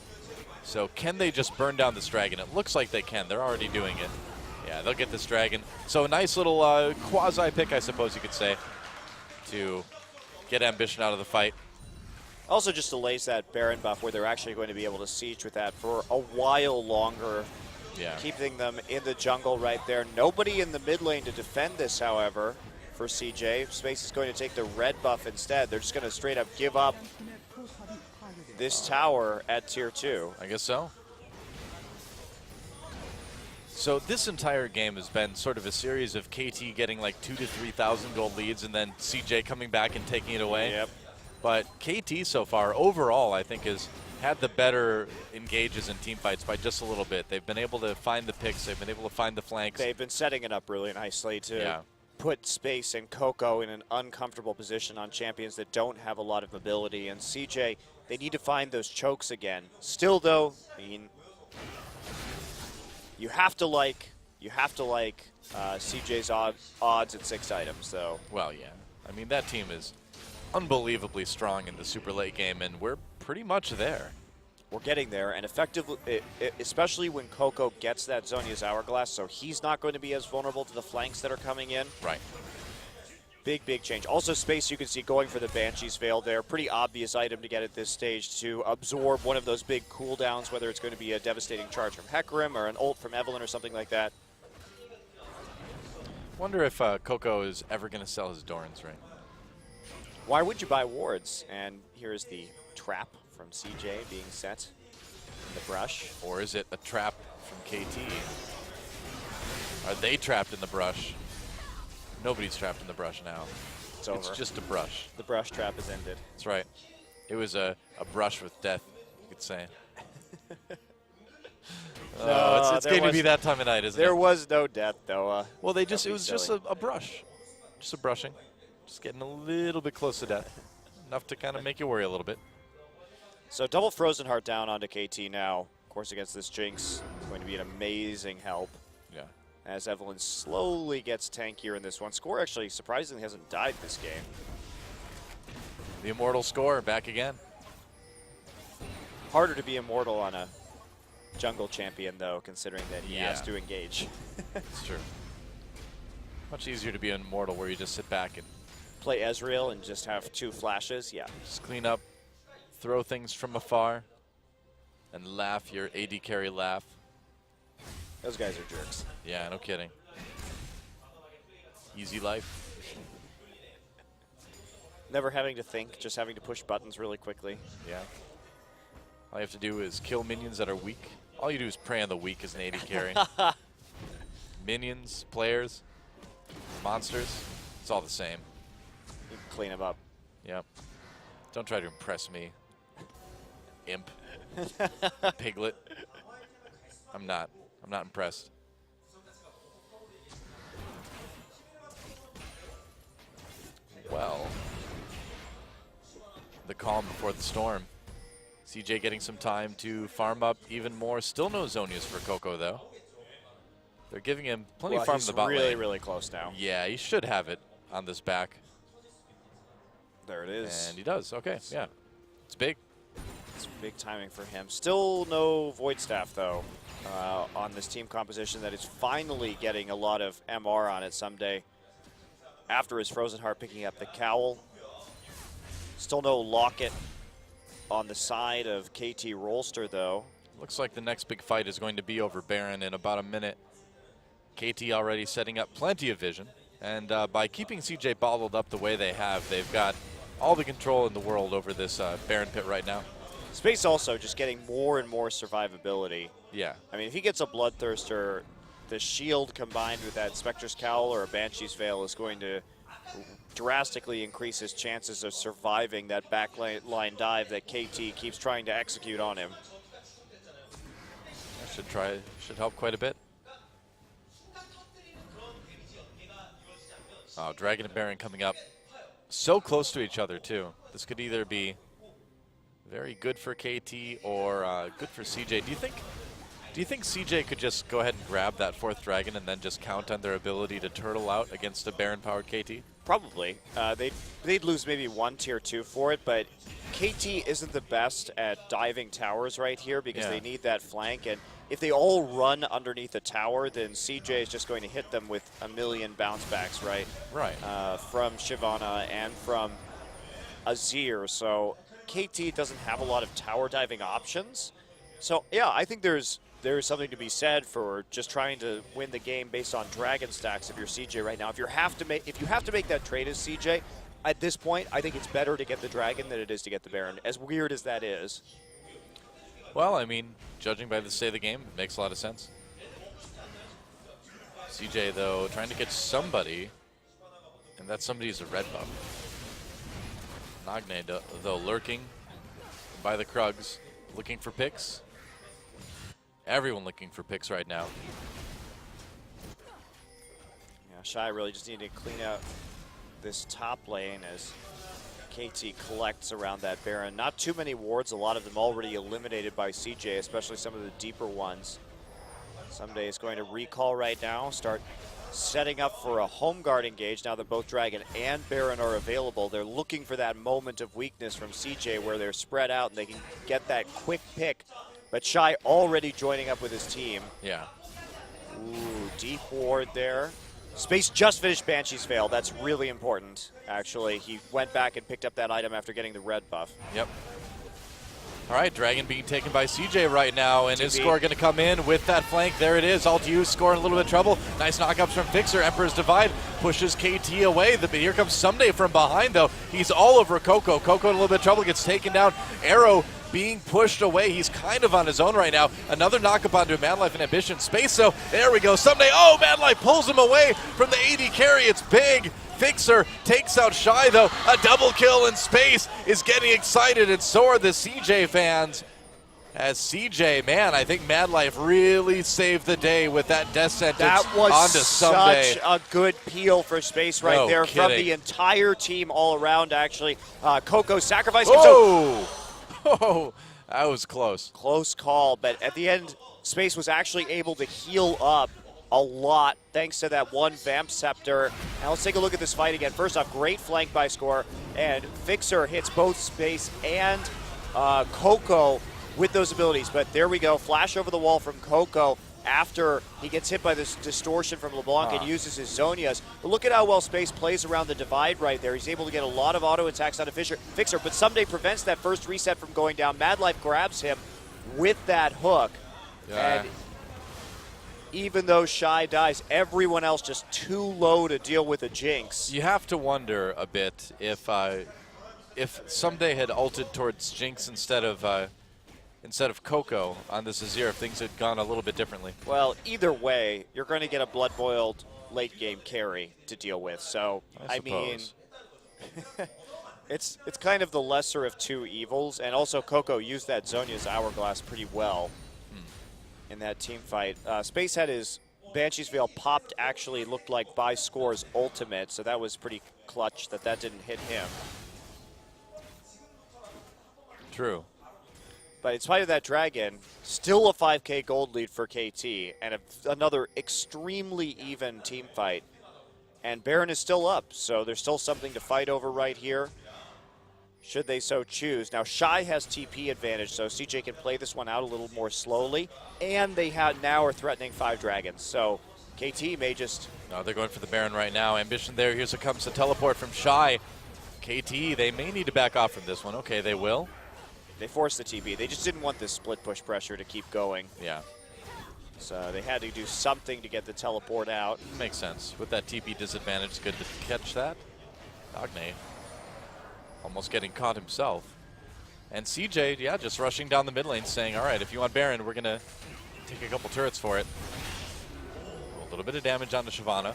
So can they just burn down this dragon? It looks like they can. They're already doing it. Yeah, they'll get this dragon. So a nice little quasi-pick, I suppose you could say, to get Ambition out of the fight. Also just delays that Baron buff where they're actually going to be able to siege with that for a while longer. Yeah. Keeping them in the jungle right there. Nobody in the mid lane to defend this, however, for CJ. Space is going to take the red buff instead. They're just going to straight up give up this tower at tier 2. I guess so. So this entire game has been sort of a series of KT getting like 2,000 to 3,000 gold leads and then CJ coming back and taking it away. Yep. But KT so far, overall, I think has had the better engages in team fights by just a little bit. They've been able to find the picks. They've been able to find the flanks. They've been setting it up really nicely to put Space and Coco in an uncomfortable position on champions that don't have a lot of mobility. And CJ, they need to find those chokes again. Still, though, I mean, you have to like CJ's odds at 6 items, though. Well, yeah. I mean, that team is unbelievably strong in the super late game, and we're pretty much there. We're getting there, and effectively, especially when Coco gets that Zhonya's Hourglass, so he's not going to be as vulnerable to the flanks that are coming in. Right. Big change. Also, Space, you can see going for the Banshee's Veil there. Pretty obvious item to get at this stage to absorb one of those big cooldowns, whether it's going to be a devastating charge from Hecarim or an ult from Evelynn or something like that. Wonder if Coco is ever going to sell his Dorans ring. Why would you buy wards? And here's the trap from CJ being set in the brush. Or is it a trap from KT? Are they trapped in the brush? Nobody's trapped in the brush now. It's over. It's just a brush. The brush trap has ended. That's right. It was a brush with death, you could say. It's going to be that time of night, isn't it? There was no death, though. Well, it was just a brush. Just a brushing. Just getting a little bit close to death. Enough to kind of make you worry a little bit. So double Frozen Heart down onto KT now. Of course, against this Jinx, going to be an amazing help. Yeah. As Evelynn slowly gets tankier in this one. Score actually surprisingly hasn't died this game. The immortal score back again. Harder to be immortal on a jungle champion, though, considering that he has to engage. It's true. Much easier to be immortal where you just sit back and play Ezreal and just have 2 flashes. Yeah. Just clean up, throw things from afar, and laugh your AD carry laugh. Those guys are jerks. Yeah, no kidding. Easy life. Never having to think, just having to push buttons really quickly. Yeah. All you have to do is kill minions that are weak. All you do is prey on the weak as an AD carry. Minions, players, monsters, it's all the same. You can clean them up. Yep. Don't try to impress me. Imp. Piglet. I'm not impressed. Well, the calm before the storm. CJ getting some time to farm up even more. Still no Zhonyas for Coco, though. They're giving him plenty of farm in the bot lane. Really close now. Yeah, he should have it on this back. There it is. And he does. Okay, yeah. It's big. It's big timing for him. Still no Void Staff, though, on this team composition that is finally getting a lot of MR on it someday. After his Frozen Heart picking up the Cowl. Still no Locket on the side of KT Rolster, though. Looks like the next big fight is going to be over Baron in about a minute. KT already setting up plenty of vision. And by keeping CJ bottled up the way they have, they've got all the control in the world over this Baron pit right now. Space also just getting more and more survivability. Yeah. I mean, if he gets a Bloodthirster, the shield combined with that Spectre's Cowl or a Banshee's Veil is going to drastically increase his chances of surviving that backline dive that KT keeps trying to execute on him. That should help quite a bit. Oh, Dragon and Baron coming up so close to each other, too. This could either be very good for KT or good for CJ. Do you think CJ could just go ahead and grab that 4th dragon and then just count on their ability to turtle out against a Baron-powered KT? Probably. They'd lose maybe 1 tier 2 for it, but KT isn't the best at diving towers right here because they need that flank. And if they all run underneath the tower, then CJ is just going to hit them with a million bounce backs, right? Right. From Shyvana and from Azir. So KT doesn't have a lot of tower diving options. So yeah, I think there's something to be said for just trying to win the game based on dragon stacks if you're CJ right now. If you have to make that trade as CJ, at this point, I think it's better to get the dragon than it is to get the Baron, as weird as that is. Well, I mean, judging by the state of the game, it makes a lot of sense. CJ, though, trying to get somebody, and that somebody is a red buff. Nagne, though, lurking by the Krugs, looking for picks. Everyone looking for picks right now. Yeah, Shy really just needed to clean out this top lane as KT collects around that Baron. Not too many wards, a lot of them already eliminated by CJ, especially some of the deeper ones. Someday is going to recall right now, start setting up for a home guard engage now that both Dragon and Baron are available. They're looking for that moment of weakness from CJ where they're spread out and they can get that quick pick. But Shy already joining up with his team. Yeah. Ooh, deep ward there. Space just finished Banshee's Veil. That's really important, actually. He went back and picked up that item after getting the red buff. Yep. All right, Dragon being taken by CJ right now, and his score going to come in with that flank. There it is. Alt U scoring a little bit of trouble. Nice knockups from Fixer. Emperor's Divide pushes KT away. But here comes Someday from behind, though. He's all over Coco. Coco in a little bit of trouble, gets taken down. Arrow being pushed away. He's kind of on his own right now. Another knockup onto Madlife and Ambition. Space, so there we go. Someday, oh, Madlife pulls him away from the AD carry. It's big. Fixer takes out Shy, though. A double kill in Space is getting excited, and so are the CJ fans. As CJ, man, I think Madlife really saved the day with that death sentence that was onto Someday. Such a good peel for Space right there from the entire team all around, actually. Coco sacrificing himself. Oh, that was close. Close call, but at the end, Space was actually able to heal up a lot thanks to that one Vamp Scepter. Now let's take a look at this fight again. First off, great flank by Score, and Fixer hits both Space and Coco with those abilities. But there we go, flash over the wall from Coco after he gets hit by this distortion from LeBlanc and uses his Zonias. But look at how well Space plays around the divide right there. He's able to get a lot of auto attacks out of Fixer, but Someday prevents that first reset from going down. Madlife grabs him with that hook. Yeah. And even though Shy dies, everyone else just too low to deal with a Jinx. You have to wonder a bit if Someday had ulted towards Jinx instead of Coco on this Azir, if things had gone a little bit differently. Well, either way, you're going to get a blood-boiled late-game carry to deal with. So, I mean, it's kind of the lesser of two evils. And also, Coco used that Zhonya's Hourglass pretty well in that team fight. Space had his Banshee's Veil popped, actually looked like by Score's ultimate, so that was pretty clutch that didn't hit him. True. But in spite of that Dragon, still a 5K gold lead for KT, and another extremely even team fight. And Baron is still up, so there's still something to fight over right here, should they so choose. Now, Shy has TP advantage, so CJ can play this one out a little more slowly, and they now are threatening 5 Dragons, so KT may just... No, they're going for the Baron right now. Ambition there. Here's comes the teleport from Shy. KT, they may need to back off from this one. Okay, they will. They forced the TP. They just didn't want this split push pressure to keep going. Yeah. So they had to do something to get the teleport out. Makes sense. With that TP disadvantage, it's good to catch that. Nagne almost getting caught himself. And CJ, yeah, just rushing down the mid lane saying, all right, if you want Baron, we're going to take a couple turrets for it. A little bit of damage onto Shyvana.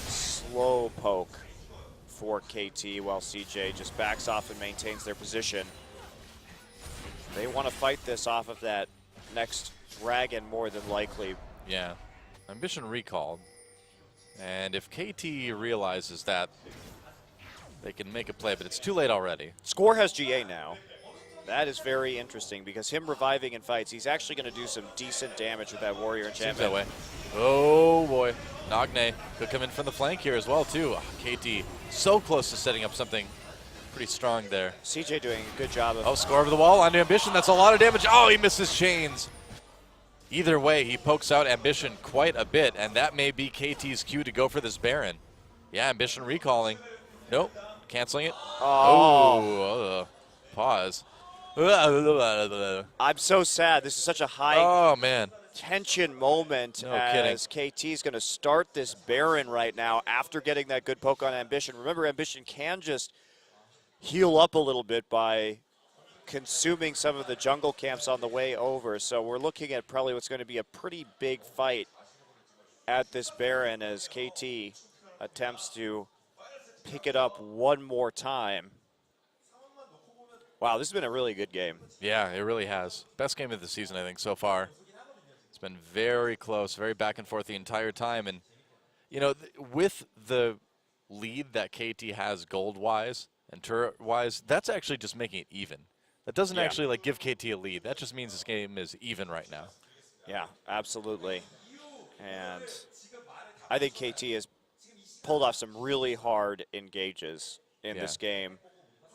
Slow poke for KT while CJ just backs off and maintains their position. They want to fight this off of that next Dragon more than likely. Yeah. Ambition recalled. And if KT realizes that, they can make a play, but it's too late already. Score has GA now. That is very interesting because him reviving in fights, he's actually going to do some decent damage with that Warrior enchantment. Seems that way. Oh boy. Nagne could come in from the flank here as well too. KT so close to setting up something pretty strong there. CJ doing a good job of... Oh, score over the wall onto Ambition. That's a lot of damage. Oh, he misses chains. Either way, he pokes out Ambition quite a bit, and that may be KT's cue to go for this Baron. Yeah, Ambition recalling. Nope. Canceling it. Oh. Pause. I'm so sad. This is such a high man. tension moment as KT is going to start this Baron right now after getting that good poke on Ambition. Remember, Ambition can just heal up a little bit by consuming some of the jungle camps on the way over. So we're looking at probably what's going to be a pretty big fight at this Baron as KT attempts to pick it up one more time. Wow, this has been a really good game. Yeah, it really has. Best game of the season, I think, so far. It's been very close, very back and forth the entire time. And, you know, with the lead that KT has gold-wise and turret-wise, that's actually just making it even. That doesn't actually, like, give KT a lead. That just means this game is even right now. Yeah, absolutely. And I think KT has pulled off some really hard engages in this game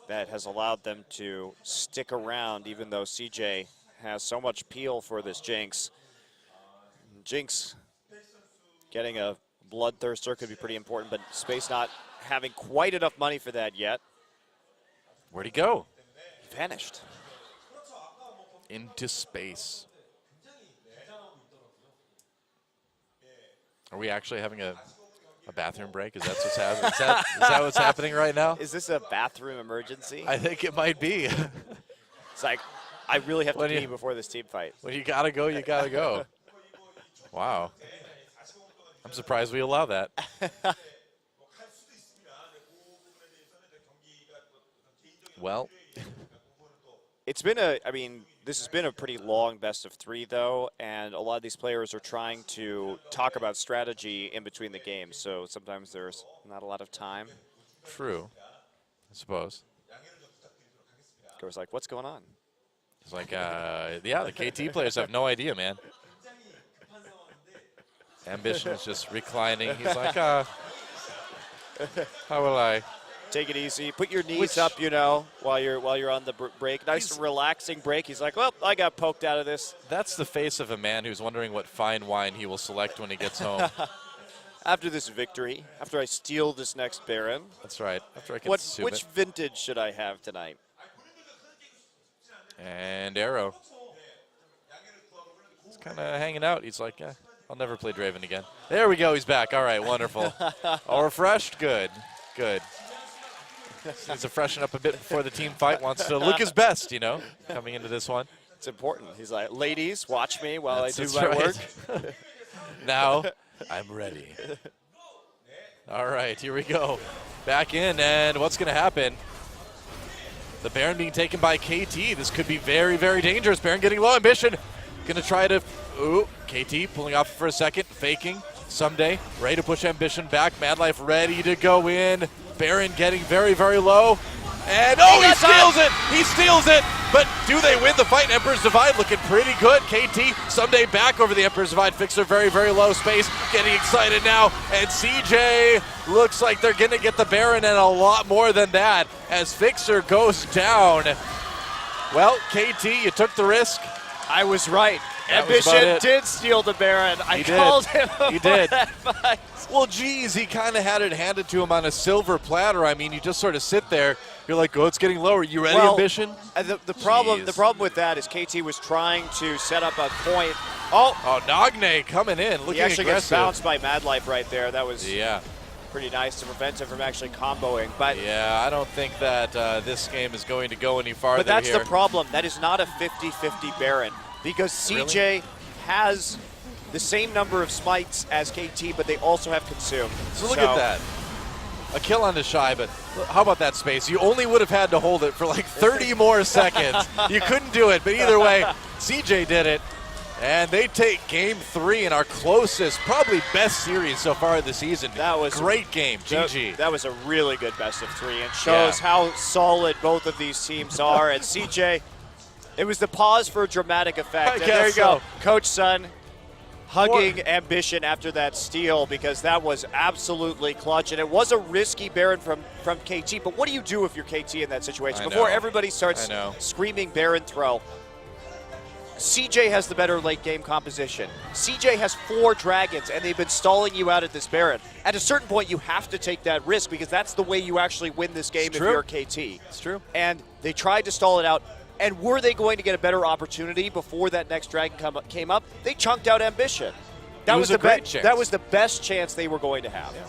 that has allowed them to stick around, even though CJ has so much peel for this Jinx. Jinx getting a Bloodthirster could be pretty important, but Space not having quite enough money for that yet. Where'd he go? He vanished. Into space. Are we actually having a bathroom break? Is that what's happening? Is that what's happening right now? Is this a bathroom emergency? I think it might be. It's like, I really have to pee before this team fight. When you gotta go, you gotta go. Wow. I'm surprised we allow that. Well, it's been this has been a pretty long best of 3, though, and a lot of these players are trying to talk about strategy in between the games, so sometimes there's not a lot of time. True, I suppose. Goes like, what's going on? It's like, yeah, the KT players have no idea, man. Ambition is just reclining. He's like, how will I? Take it easy. Put your knees up, you know, while you're on the break. Nice relaxing break. He's like, well, I got poked out of this. That's the face of a man who's wondering what fine wine he will select when he gets home. After this victory, after I steal this next Baron. That's right. After I consume which vintage should I have tonight? And Arrow. He's kind of hanging out. He's like, yeah, I'll never play Draven again. There we go. He's back. All right, wonderful. All refreshed? Good. Good. Needs to freshen up a bit before the team fight. Wants to look his best, you know, coming into this one. It's important. He's like, ladies, watch me while I do my work. Now I'm ready. All right, here we go. Back in, and what's going to happen? The Baron being taken by KT. This could be very, very dangerous. Baron getting low ambition. Going to try to, ooh, KT pulling off for a second, faking. Someday, ready to push ambition back. Mad Life ready to go in. Baron getting very, very low. And, oh, he steals it! He steals it! But do they win the fight? Emperor's Divide looking pretty good. KT someday back over the Emperor's Divide. Fixer very, very low. Space getting excited now. And CJ looks like they're going to get the Baron and a lot more than that as Fixer goes down. Well, KT, you took the risk. I was right. Ambition did steal the Baron. I called him. He did. Well, geez, he kind of had it handed to him on a silver platter. I mean, you just sort of sit there. You're like, oh, it's getting lower. You ready, Ambition? The problem with that is KT was trying to set up a point. Oh, Nagne coming in, looking aggressive. He actually gets bounced by Mad Life right there. That was pretty nice to prevent him from actually comboing. But yeah, I don't think that this game is going to go any farther. But that's the problem. That is not a 50-50 Baron because CJ has the same number of smites as KT, but they also have consumed. So look at that. A kill on the Shy, but how about that Space? You only would have had to hold it for like 30 more seconds. You couldn't do it, but either way, CJ did it. And they take game 3 in our closest, probably best series so far this season. That was great game, GG. That was a really good best of 3 and shows how solid both of these teams are. And CJ, it was the pause for dramatic effect. And there you go, Coach Sun hugging Ambition after that steal because that was absolutely clutch. And it was a risky Baron from KT, but what do you do if you're KT in that situation? Before everybody starts screaming Baron throw, CJ has the better late game composition. CJ has 4 dragons, and they've been stalling you out at this Baron. At a certain point, you have to take that risk because that's the way you actually win this game if you're KT. It's true. And they tried to stall it out. And were they going to get a better opportunity before that next dragon came up? They chunked out Ambition. That was the best chance they were going to have. Yeah.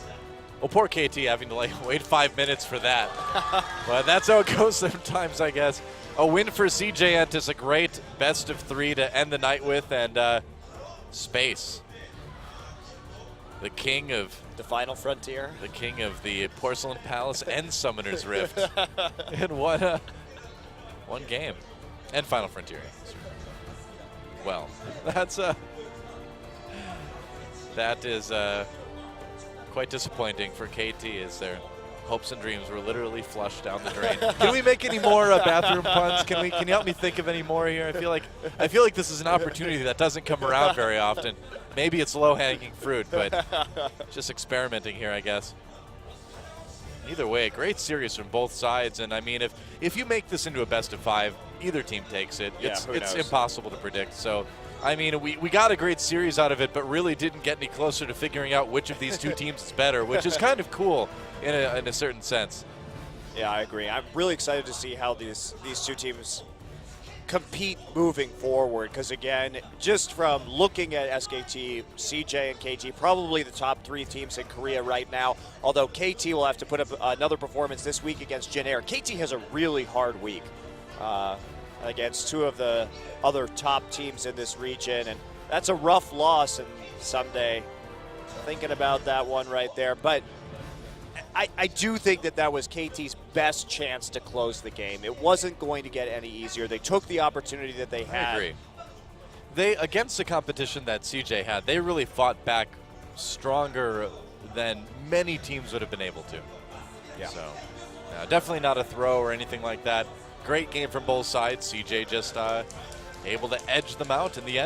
Well, poor KT having to wait 5 minutes for that. But that's how it goes sometimes, I guess. A win for CJ Entus, a great best of 3 to end the night with, and Space, the king of the final frontier, the king of the Porcelain Palace and Summoner's Rift, in one game, and Final Frontier. Well, that is quite disappointing for KT, as their hopes and dreams were literally flushed down the drain. Can we make any more bathroom puns? Can you help me think of any more here? I feel like this is an opportunity that doesn't come around very often. Maybe it's low-hanging fruit, but just experimenting here, I guess. Either way, great series from both sides, and I mean, if you make this into a best of 5, either team takes it. Yeah, it's impossible to predict. So, I mean, we got a great series out of it, but really didn't get any closer to figuring out which of these two teams is better, which is kind of cool in a certain sense. Yeah, I agree. I'm really excited to see how these two teams compete moving forward, because again, just from looking at SKT, CJ and KT, probably the top 3 teams in Korea right now, although KT will have to put up another performance this week against Jin Air. KT has a really hard week against 2 of the other top teams in this region, and that's a rough loss, and someday thinking about that one right there. But I do think that was KT's best chance to close the game. It wasn't going to get any easier. They took the opportunity that they had. I agree. Against the competition that CJ had, they really fought back stronger than many teams would have been able to. Yeah. So, definitely not a throw or anything like that. Great game from both sides. CJ just able to edge them out in the end.